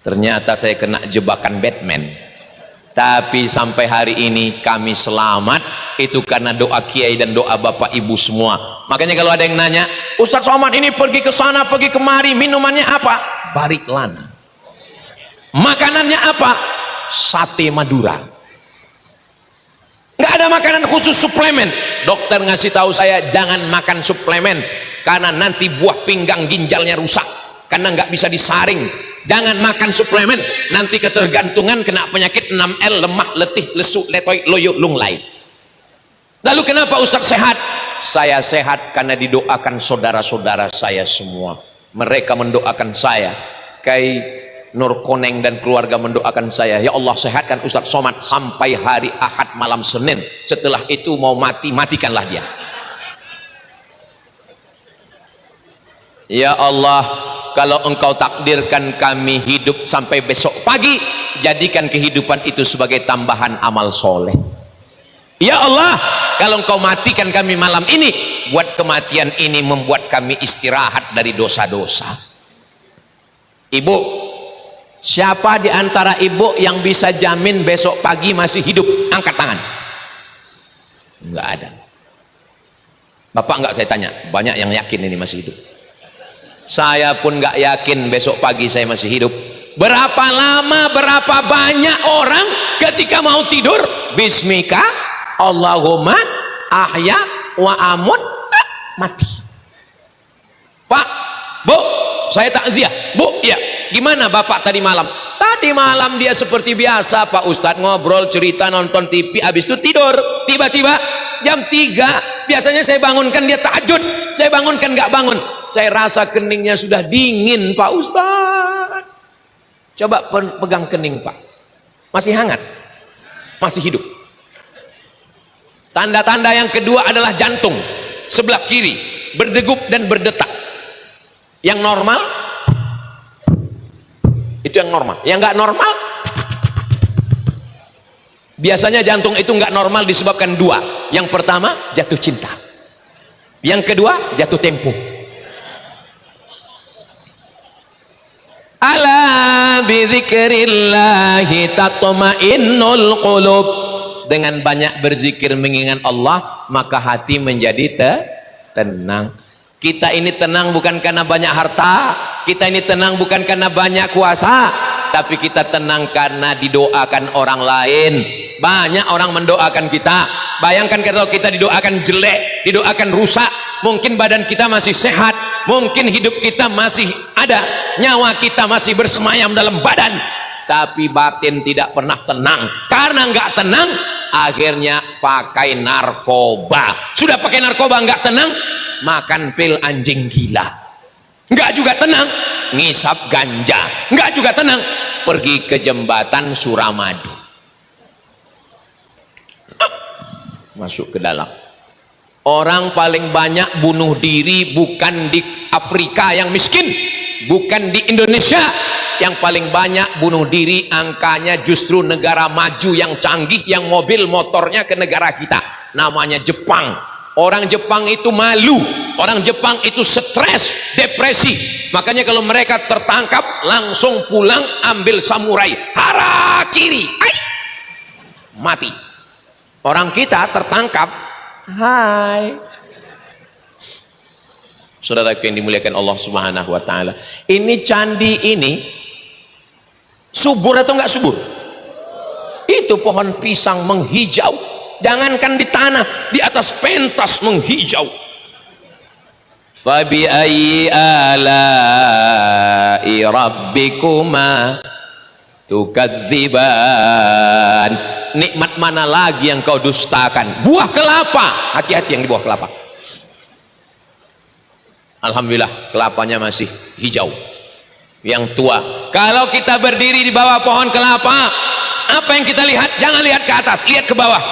Ternyata saya kena jebakan Batman. Tapi sampai hari ini kami selamat, itu karena doa kiai dan doa bapak ibu semua. Makanya kalau ada yang nanya, Ustadz Somad ini pergi ke sana pergi kemari, minumannya apa? Barik Lana. Makanannya apa? Sate Madura. Nggak ada makanan khusus suplemen. Dokter ngasih tahu saya jangan makan suplemen karena nanti buah pinggang ginjalnya rusak, karena nggak bisa disaring. Jangan makan suplemen, nanti ketergantungan, kena penyakit 6L, lemah, letih, lesu, letoy, loyo, lunglai. Lalu kenapa Ustadz sehat? Saya sehat karena didoakan saudara-saudara saya semua. Mereka mendoakan saya, Kai Nur Koneng dan keluarga mendoakan saya, ya Allah sehatkan Ustadz Somad sampai hari Ahad malam Senin, setelah itu mau mati, matikanlah dia. Ya Allah, kalau engkau takdirkan kami hidup sampai besok pagi, jadikan kehidupan itu sebagai tambahan amal soleh. Ya Allah, kalau engkau matikan kami malam ini, buat kematian ini membuat kami istirahat dari dosa-dosa. Ibu, siapa di antara ibu yang bisa jamin besok pagi masih hidup? Angkat tangan. Enggak ada. Bapak enggak saya tanya, banyak yang yakin ini masih hidup. Saya pun enggak yakin besok pagi saya masih hidup. Berapa lama, berapa banyak orang ketika mau tidur, bismika Allahumma ahya wa amut, mati. Pak, Bu, saya takziah. Bu, ya, gimana Bapak tadi malam? Tadi malam dia seperti biasa Pak Ustadz, ngobrol, cerita, nonton TV, habis itu tidur. Tiba-tiba jam 3 biasanya saya bangunkan, dia tahajud, saya bangunkan nggak bangun. Saya rasa keningnya sudah dingin Pak Ustadz. Coba pegang kening Pak, masih hangat, masih hidup. Tanda-tanda yang kedua adalah jantung sebelah kiri berdegup dan berdetak. Yang normal itu yang normal, yang nggak normal biasanya jantung itu nggak normal disebabkan dua. Yang pertama jatuh cinta, yang kedua jatuh tempo. Ala bidzikrillahi tatma'innul qulub. Dengan banyak berzikir mengingat Allah, maka hati menjadi tenang. Kita ini tenang bukan karena banyak harta, kita ini tenang bukan karena banyak kuasa, tapi kita tenang karena didoakan orang lain. Banyak orang mendoakan kita. Bayangkan kalau kita didoakan jelek, didoakan rusak, mungkin badan kita masih sehat, mungkin hidup kita masih ada, nyawa kita masih bersemayam dalam badan, tapi batin tidak pernah tenang. Karena nggak tenang, akhirnya pakai narkoba. Sudah pakai narkoba nggak tenang, makan pil anjing gila. Nggak juga tenang, ngisap ganja. Nggak juga tenang, pergi ke jembatan Suramadu, masuk ke dalam. Orang paling banyak bunuh diri bukan di Afrika yang miskin, bukan di Indonesia. Yang paling banyak bunuh diri angkanya justru negara maju yang canggih, yang mobil motornya ke negara kita, namanya Jepang. Orang Jepang itu malu, orang Jepang itu stres, depresi. Makanya kalau mereka tertangkap langsung pulang, ambil samurai, harakiri, mati. Orang kita tertangkap, hai. Saudaraku yang dimuliakan Allah Subhanahu wa taala, ini candi ini subur atau enggak subur? Itu pohon pisang menghijau, jangankan di tanah, di atas pentas menghijau. Fabi ayyi ala'i rabbikuma tukadziban. Nikmat mana lagi yang kau dustakan? Buah kelapa, hati-hati yang di buah kelapa. Alhamdulillah kelapanya masih hijau, yang tua. Kalau kita berdiri di bawah pohon kelapa, apa yang kita lihat? Jangan lihat ke atas, lihat ke bawah.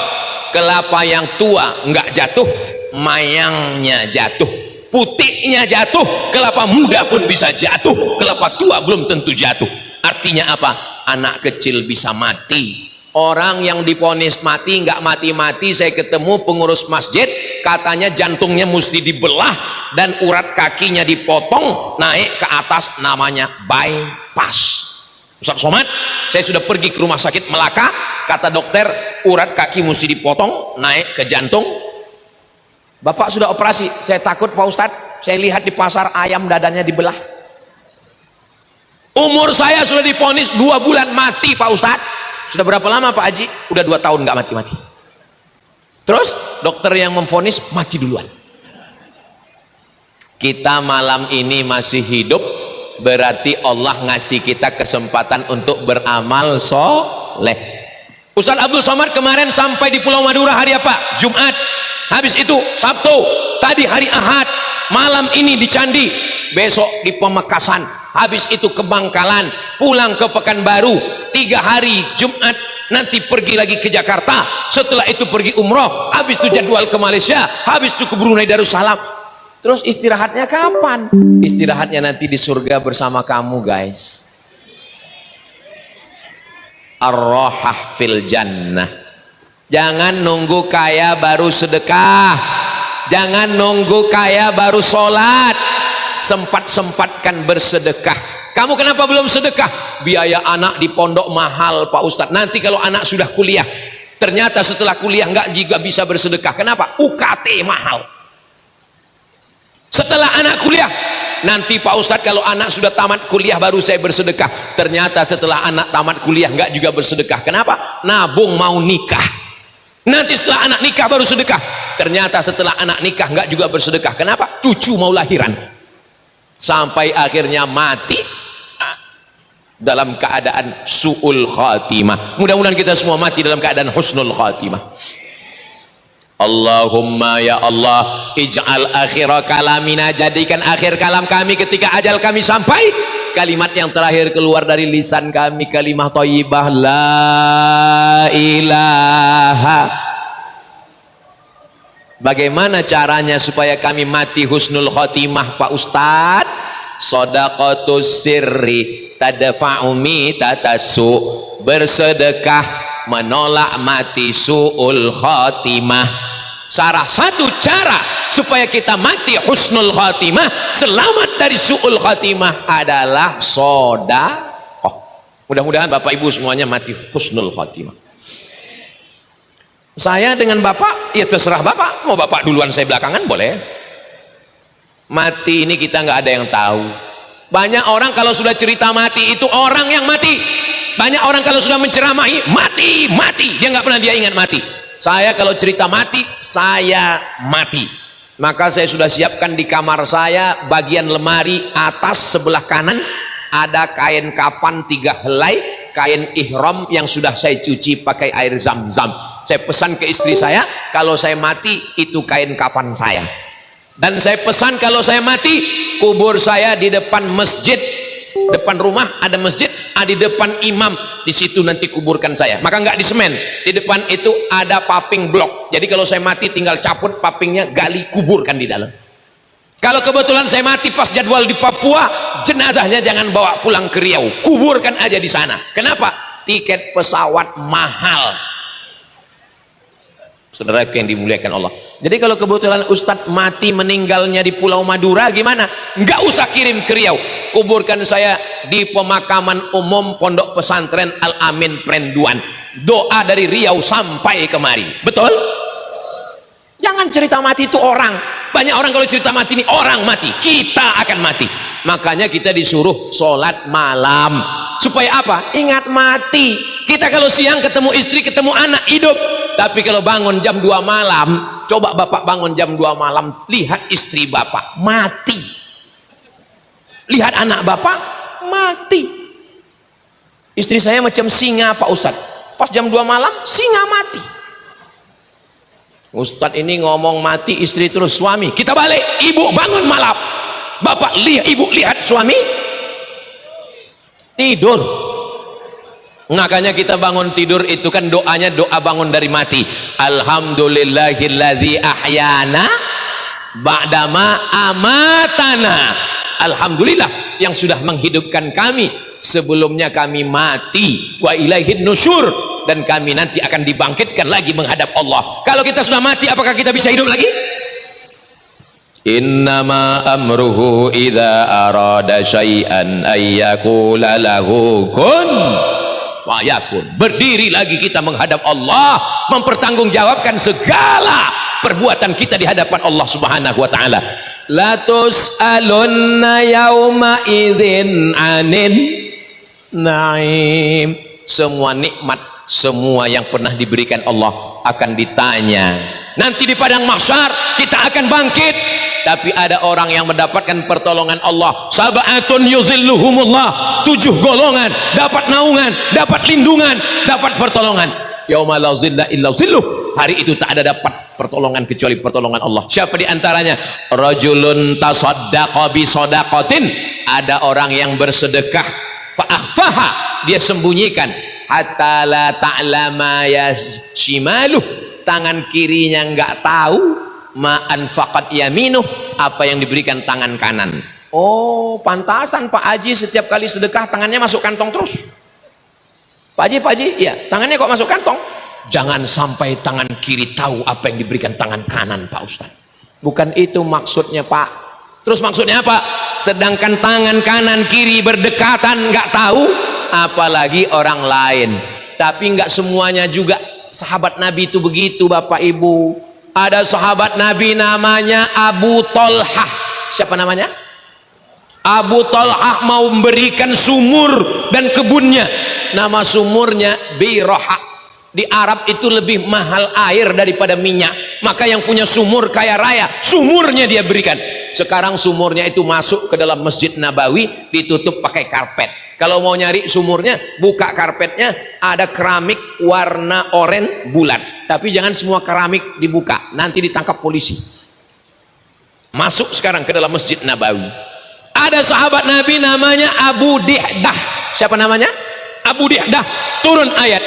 Kelapa yang tua nggak jatuh, mayangnya jatuh, putihnya jatuh. Kelapa muda pun bisa jatuh, kelapa tua belum tentu jatuh. Artinya apa? Anak kecil bisa mati. Orang yang divonis mati nggak mati-mati, saya ketemu pengurus masjid, katanya jantungnya mesti dibelah dan urat kakinya dipotong naik ke atas, namanya bypass. Ustaz Somad, saya sudah pergi ke rumah sakit Melaka, kata dokter urat kaki mesti dipotong naik ke jantung. Bapak sudah operasi, saya takut Pak Ustadz, saya lihat di pasar ayam dadanya dibelah. Umur saya sudah divonis 2 bulan mati Pak Ustadz. Sudah berapa lama Pak Haji? Udah 2 tahun nggak mati-mati. Terus dokter yang memvonis mati duluan. Kita malam ini masih hidup, berarti Allah ngasih kita kesempatan untuk beramal soleh. Ustaz Abdul Somad kemarin sampai di Pulau Madura hari apa? Jumat. Habis itu Sabtu, tadi hari Ahad, malam ini di Candi, besok di Pamekasan, habis itu ke Bangkalan, pulang ke Pekanbaru, 3 hari Jumat, nanti pergi lagi ke Jakarta, setelah itu pergi umroh, habis itu jadwal ke Malaysia, habis itu ke Brunei Darussalam. Terus istirahatnya kapan? Istirahatnya nanti di surga bersama kamu, guys. Ar-rahah fil jannah. Jangan nunggu kaya baru sedekah, jangan nunggu kaya baru sholat. Sempat-sempatkan bersedekah. Kamu kenapa belum sedekah? Biaya anak di pondok mahal, Pak Ustadz. Nanti kalau anak sudah kuliah, ternyata setelah kuliah nggak juga bisa bersedekah. Kenapa? UKT mahal. Setelah anak kuliah, nanti Pak Ustadz kalau anak sudah tamat kuliah baru saya bersedekah. Ternyata setelah anak tamat kuliah nggak juga bersedekah. Kenapa? Nabung mau nikah. Nanti setelah anak nikah baru sedekah. Ternyata setelah anak nikah nggak juga bersedekah. Kenapa? Cucu mau lahiran. Sampai akhirnya mati dalam keadaan su'ul khatimah. Mudah-mudahan kita semua mati dalam keadaan husnul khatimah. Allahumma ya Allah, ij'al akhira kalamina, jadikan akhir kalam kami ketika ajal kami sampai, kalimat yang terakhir keluar dari lisan kami kalimah thayyibah la ilaha. Bagaimana caranya supaya kami mati husnul khotimah, Pak Ustadz? Shadaqatus sirri tadfa'u mitatasu, bersedekah menolak mati su'ul khotimah. Salah satu cara supaya kita mati husnul khatimah, selamat dari su'ul khatimah adalah sedekah. Mudah-mudahan Bapak Ibu semuanya mati husnul khatimah. Saya dengan Bapak, ya terserah Bapak. Mau Bapak duluan saya belakangan boleh. Mati ini kita nggak ada yang tahu. Banyak orang kalau sudah cerita mati itu orang yang mati. Banyak orang kalau sudah menceramahi mati, mati. Dia nggak pernah dia ingat mati. Saya kalau cerita mati, saya mati. Maka saya sudah siapkan di kamar saya, bagian lemari atas sebelah kanan ada kain kafan 3 helai, kain ihram yang sudah saya cuci pakai air zam-zam. Saya pesan ke istri saya, kalau saya mati itu kain kafan saya. Dan saya pesan kalau saya mati, kubur saya di depan masjid, depan rumah ada masjid, di depan imam, di situ nanti kuburkan saya. Maka nggak di semen, di depan itu ada paving blok. Jadi kalau saya mati tinggal caput pavingnya, gali, kuburkan di dalam. Kalau kebetulan saya mati pas jadwal di Papua, jenazahnya jangan bawa pulang ke Riau, kuburkan aja di sana. Kenapa? Tiket pesawat mahal. Saudara yang dimuliakan Allah. Jadi kalau kebetulan Ustadz mati meninggalnya di Pulau Madura gimana? Nggak usah kirim ke Riau, kuburkan saya di pemakaman umum Pondok Pesantren Al-Amin Prenduan. Doa dari Riau sampai kemari. Betul? Jangan cerita mati itu orang. Banyak orang kalau cerita mati ini orang mati. Kita akan mati. Makanya kita disuruh sholat malam. Supaya apa? Ingat mati. Kita kalau siang ketemu istri, ketemu anak, hidup. Tapi kalau bangun jam 2 malam, coba Bapak bangun jam 2 malam, lihat istri Bapak mati, lihat anak Bapak mati. Istri saya macam singa, Pak Ustadz. Pas jam 2 malam singa mati. Ustadz ini ngomong mati istri terus suami. Kita balik, ibu bangun malam, Bapak lihat, ibu lihat suami tidur. Makanya kita bangun tidur itu kan doanya doa bangun dari mati. Alhamdulillahilladzi ahyana ba'dama amatana. Alhamdulillah yang sudah menghidupkan kami sebelumnya kami mati. Wa ilaihin nusyur, dan kami nanti akan dibangkitkan lagi menghadap Allah. Kalau kita sudah mati, apakah kita bisa hidup lagi? Innama amruhu idza arada syai'an ayyakula lahu kun fayakun. Berdiri lagi kita menghadap Allah, mempertanggungjawabkan segala perbuatan kita di hadapan Allah Subhanahu wa taala. La tus'alunna yauma idzin anin naim. Semua nikmat, semua yang pernah diberikan Allah akan ditanya. Nanti di padang mahsyar kita akan bangkit, tapi ada orang yang mendapatkan pertolongan Allah. Sab'atun yuzilluhumullah, 7 golongan dapat naungan, dapat lindungan, dapat pertolongan. Yauma la zilla illa zilluh, hari itu tak ada dapat pertolongan kecuali pertolongan Allah. Siapa di antaranya? Rajulun tasaddaqa bi shadaqatin, ada orang yang bersedekah fa akhfaha, dia sembunyikan, hatta la ta'lama yashimaluh, tangan kirinya enggak tahu, ma anfaqat yaminuh, apa yang diberikan tangan kanan. Oh, pantasan Pak Haji setiap kali sedekah tangannya masuk kantong terus. Pak Haji, ya, tangannya kok masuk kantong? Jangan sampai tangan kiri tahu apa yang diberikan tangan kanan, Pak Ustaz. Bukan itu maksudnya, Pak. Terus maksudnya apa? Sedangkan tangan kanan kiri berdekatan nggak tahu, apalagi orang lain. Tapi nggak semuanya juga sahabat Nabi itu begitu, Bapak Ibu. Ada sahabat Nabi namanya Abu Tolhah. Siapa namanya? Abu Tolhah mau memberikan sumur dan kebunnya. Nama sumurnya Biroha. Di Arab itu lebih mahal air daripada minyak, maka yang punya sumur kaya raya, sumurnya dia berikan. Sekarang sumurnya itu masuk ke dalam Masjid Nabawi, ditutup pakai karpet. Kalau mau nyari sumurnya, buka karpetnya, ada keramik warna oranye bulat. Tapi jangan semua keramik dibuka, nanti ditangkap polisi. Masuk sekarang ke dalam Masjid Nabawi. Ada sahabat Nabi namanya Abu Dihdah. Siapa namanya? Abu Dihdah. Turun ayat,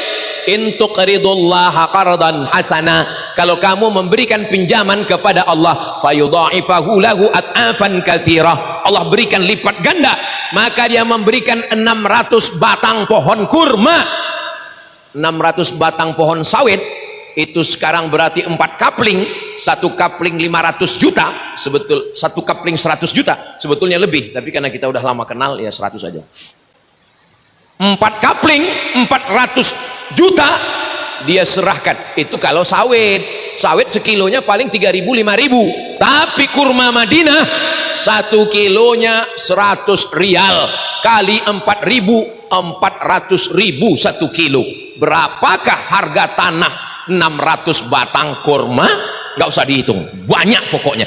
in tuqridullaha qardan hasana, kalau kamu memberikan pinjaman kepada Allah, fayudha'ifahu lahu at'afan katsira, Allah berikan lipat ganda, maka dia memberikan 600 batang pohon kurma. 600 batang pohon sawit itu sekarang berarti 4 kapling, 1 kapling 500 juta, satu kapling 100 juta, sebetulnya lebih, tapi karena kita udah lama kenal ya 100 aja. 4 kapling 400 juta dia serahkan. Itu kalau sawit sekilonya paling 3.000 5.000, tapi kurma Madinah 1 kilonya 100 rial kali 4.000, 400.000 1 kilo. Berapakah harga tanah 600 batang kurma? Nggak usah dihitung, banyak pokoknya.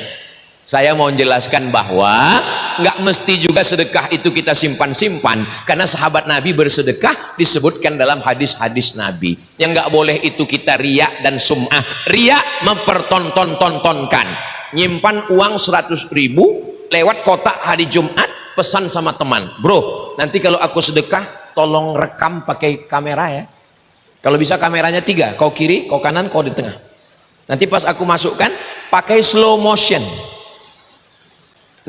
Saya mau menjelaskan bahwa nggak mesti juga sedekah itu kita simpan-simpan, karena sahabat Nabi bersedekah disebutkan dalam hadis-hadis Nabi. Yang nggak boleh itu kita riak dan sum'ah. Riak mempertonton-tontonkan, nyimpan uang 100.000 lewat kotak hari Jumat, pesan sama teman, bro nanti kalau aku sedekah tolong rekam pakai kamera ya, kalau bisa kameranya 3, kau kiri, kau kanan, kau di tengah, nanti pas aku masukkan pakai slow motion.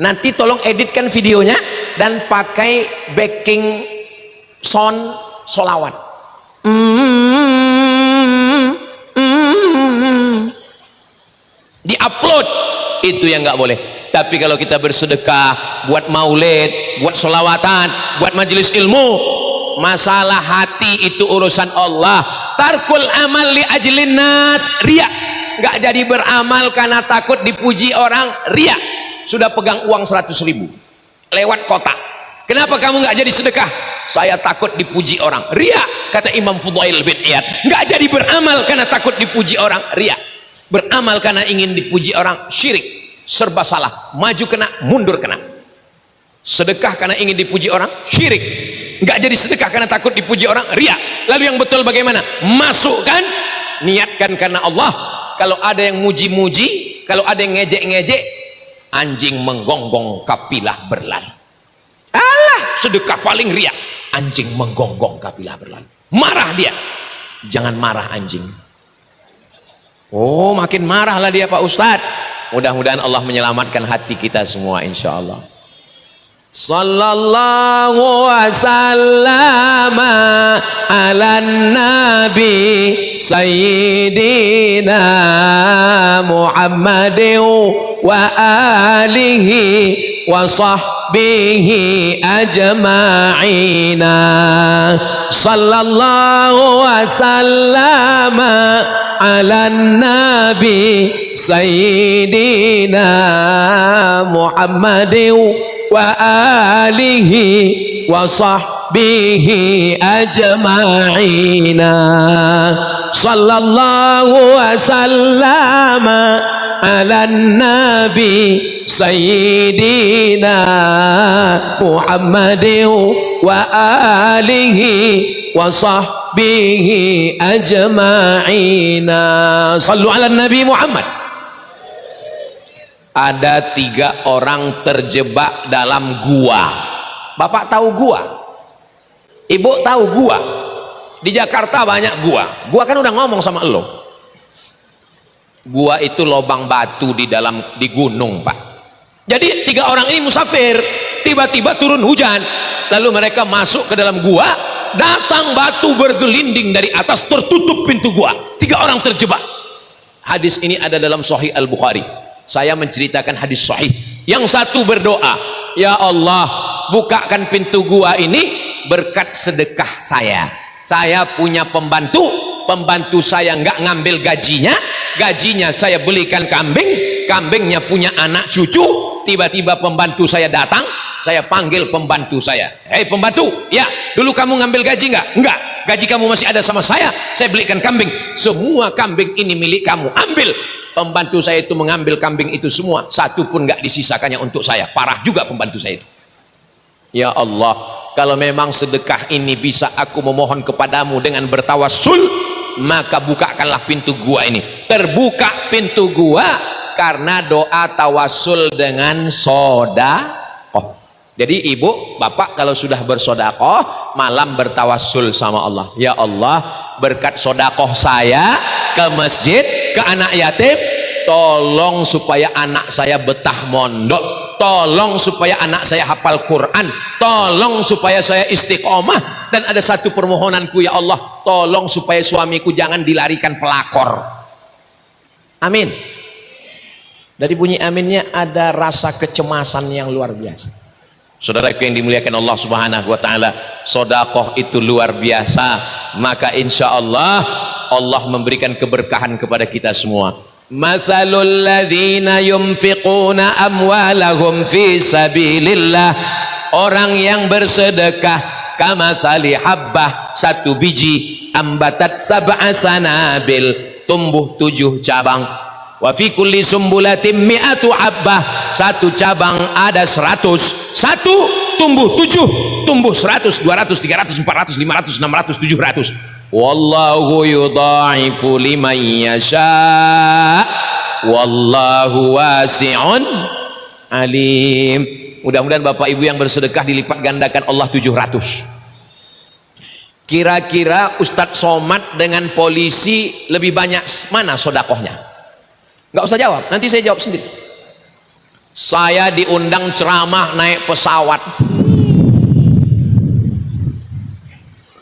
Nanti tolong editkan videonya dan pakai backing sound solawat. Di-upload, itu yang nggak boleh. Tapi kalau kita bersedekah, buat maulid, buat solawatan, buat majelis ilmu, masalah hati itu urusan Allah. Tarkul amal li ajlin nas, riya. Nggak jadi beramal karena takut dipuji orang, riya. Sudah pegang uang 100.000 lewat kotak, kenapa kamu nggak jadi sedekah? Saya takut dipuji orang, ria, kata Imam Fudail bin Iyad. Nggak jadi beramal karena takut dipuji orang, ria. Beramal karena ingin dipuji orang, syirik, serba salah, maju kena, mundur kena. Sedekah karena ingin dipuji orang, syirik. Nggak jadi sedekah karena takut dipuji orang, ria. Lalu yang betul bagaimana? Masukkan, niatkan karena Allah. Kalau ada yang muji-muji, kalau ada yang ngejek-ngejek, anjing menggonggong kapilah berlari. Alah, sedekah paling riak, anjing menggonggong kapilah berlari. Marah dia. Jangan marah anjing. Oh, makin marahlah dia Pak Ustadz. Mudah-mudahan Allah menyelamatkan hati kita semua insyaallah. Sallallahu wasallama ala nabi sayyidina Muhammadin wa alihi wa sahbihi ajma'ina. Sallallahu wasallama ala nabi sayyidina Muhammadin wa alihi wa sahbihi ajma'ina. Sallallahu wa sallama ala nabi sayyidina Muhammadin wa alihi wa sahbihi ajma'ina. Sallu ala nabi Muhammad. Ada 3 orang terjebak dalam gua. Bapak tahu gua? Ibu tahu gua? Di Jakarta banyak gua. Gua kan udah ngomong sama lo. Gua itu lubang batu di gunung, Pak. Jadi 3 orang ini musafir, tiba-tiba turun hujan, lalu mereka masuk ke dalam gua, datang batu bergelinding dari atas, tertutup pintu gua. 3 orang terjebak. Hadis ini ada dalam Sahih Al-Bukhari. Saya menceritakan hadis sahih. Yang satu berdoa, ya Allah, bukakan pintu gua ini berkat sedekah saya. Saya punya pembantu saya nggak ngambil gajinya saya belikan kambingnya punya anak cucu. Tiba-tiba pembantu saya datang, saya panggil pembantu saya, hei pembantu, ya dulu kamu ngambil gaji enggak, gaji kamu masih ada sama saya belikan kambing, semua kambing ini milik kamu, ambil. Pembantu saya itu mengambil kambing itu semua, satu pun nggak disisakannya untuk saya. Parah juga pembantu saya itu. Ya Allah, kalau memang sedekah ini bisa aku memohon kepadamu dengan bertawassul, maka bukakanlah pintu gua ini. Terbuka pintu gua karena doa tawassul dengan sodakoh. Jadi ibu bapak kalau sudah bersodakoh, malam bertawassul sama Allah, ya Allah, berkat sodakoh saya ke masjid, ke anak yatim, tolong supaya anak saya betah mondok, tolong supaya anak saya hafal Quran, tolong supaya saya istiqomah. Dan ada satu permohonanku, ya Allah, tolong supaya suamiku jangan dilarikan pelakor. Amin. Dari bunyi aminnya ada rasa kecemasan yang luar biasa. Saudaraku yang dimuliakan Allah Subhanahu wa taala, sedekah itu luar biasa. Maka insya Allah Allah memberikan keberkahan kepada kita semua. Matsalul ladzina yunfiquna amwalahum fi sabilillah, orang yang bersedekah kamatsali habbah, 1 biji, ambatat sab'a sanabil, tumbuh 7 cabang. Wa fi kulli sumbulatin mi'atu habbah, 1 cabang ada 100, 1 tumbuh 7, tumbuh 100, 200, 300, 400, 500, 600, 700. Wallahu yudha'ifu liman yasha, wallahu wasi'un alim. Mudah-mudahan Bapak Ibu yang bersedekah dilipat gandakan Allah 700. Kira-kira Ustadz Somad dengan polisi lebih banyak mana sodakohnya? Nggak usah jawab, nanti saya jawab sendiri. Saya diundang ceramah naik pesawat,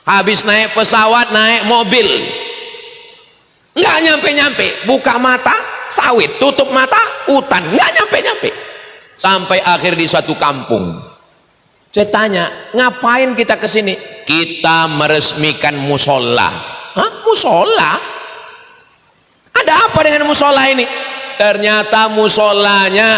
habis naik pesawat naik mobil, nggak nyampe-nyampe, buka mata sawit, tutup mata hutan, nggak nyampe-nyampe, sampai akhir di suatu kampung. Saya tanya, ngapain kita kesini? Kita meresmikan musola. Hah? Musola? Ada apa dengan musola ini? Ternyata musolanya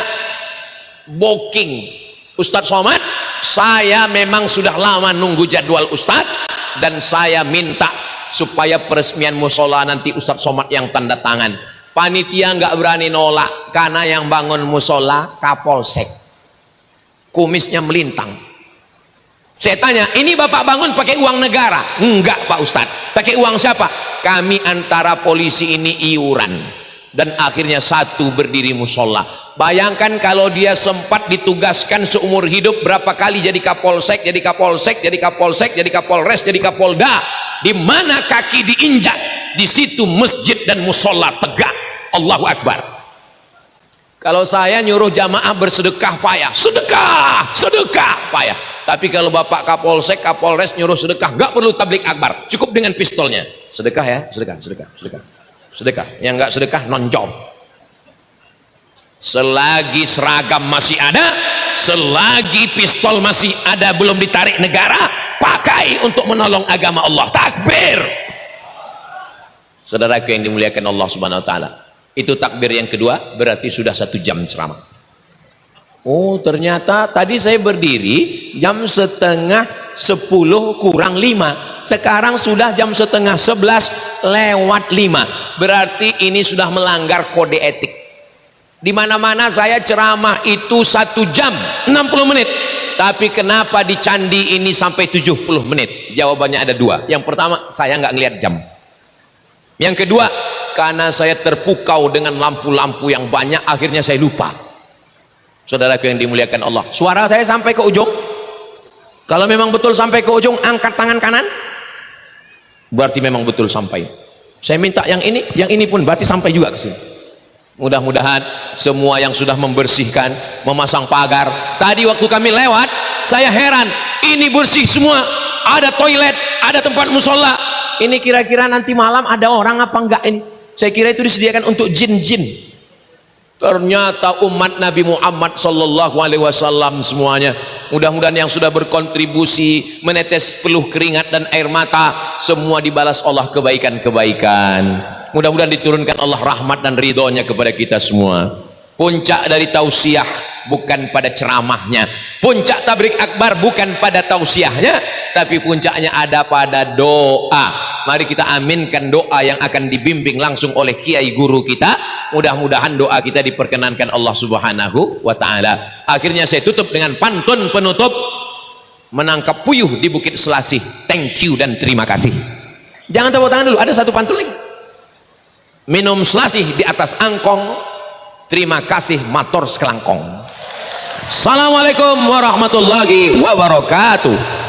booking. Ustadz Somad, saya memang sudah lama nunggu jadwal Ustadz, dan saya minta supaya peresmian musola nanti Ustadz Somad yang tanda tangan. Panitia nggak berani nolak karena yang bangun musola Kapolsek, kumisnya melintang. Saya tanya, ini Bapak bangun pakai uang negara? Enggak Pak Ustadz. Pakai uang siapa? Kami antara polisi ini iuran. Dan akhirnya 1 berdiri musola. Bayangkan kalau dia sempat ditugaskan seumur hidup berapa kali jadi Kapolsek, jadi Kapolsek, jadi Kapolsek, jadi Kapolres, jadi Kapolda. Di mana kaki diinjak, di situ masjid dan musola tegak. Allahu Akbar. Kalau saya nyuruh jamaah bersedekah payah, sedekah payah. Tapi kalau Bapak Kapolsek, Kapolres nyuruh sedekah, nggak perlu tablik akbar, cukup dengan pistolnya. Sedekah ya, sedekah. Yang nggak sedekah nonjol. Selagi seragam masih ada, selagi pistol masih ada, belum ditarik negara, pakai untuk menolong agama Allah. Takbir. Saudaraku yang dimuliakan Allah Subhanahu wa taala, itu takbir yang kedua, berarti sudah 1 jam ceramah. Oh, ternyata tadi saya berdiri jam setengah 10 kurang 5, sekarang sudah jam setengah 11 lewat 5, berarti ini sudah melanggar kode etik. Di mana-mana saya ceramah itu 1 jam 60 menit, tapi kenapa di candi ini sampai 70 menit? Jawabannya ada 2. Yang pertama, saya nggak ngelihat jam. Yang kedua, karena saya terpukau dengan lampu-lampu yang banyak, akhirnya saya lupa. Saudaraku yang dimuliakan Allah, suara saya sampai ke ujung? Kalau memang betul sampai ke ujung, angkat tangan kanan, berarti memang betul sampai. Saya minta yang ini pun berarti sampai juga ke sini. Mudah-mudahan semua yang sudah membersihkan, memasang pagar, tadi waktu kami lewat, saya heran, ini bersih semua, ada toilet, ada tempat musola. Ini kira-kira nanti malam ada orang apa enggak ini? Saya kira itu disediakan untuk jin-jin. Ternyata umat Nabi Muhammad sallallahu alaihi wasallam semuanya, mudah-mudahan yang sudah berkontribusi, menetes peluh keringat dan air mata, semua dibalas Allah kebaikan-kebaikan. Mudah-mudahan diturunkan Allah rahmat dan ridhonya kepada kita semua. Puncak dari tausiah bukan pada ceramahnya, puncak tabrik akbar bukan pada tausiahnya, tapi puncaknya ada pada doa. Mari kita aminkan doa yang akan dibimbing langsung oleh kiai guru kita. Mudah-mudahan doa kita diperkenankan Allah subhanahu wa ta'ala. Akhirnya saya tutup dengan pantun penutup, menangkap puyuh di Bukit Selasih. Thank you dan terima kasih. Jangan tepuk tangan dulu, ada satu pantun lagi. Minum selasih di atas angkong, terima kasih matur sekelangkong. Assalamualaikum warahmatullahi wabarakatuh.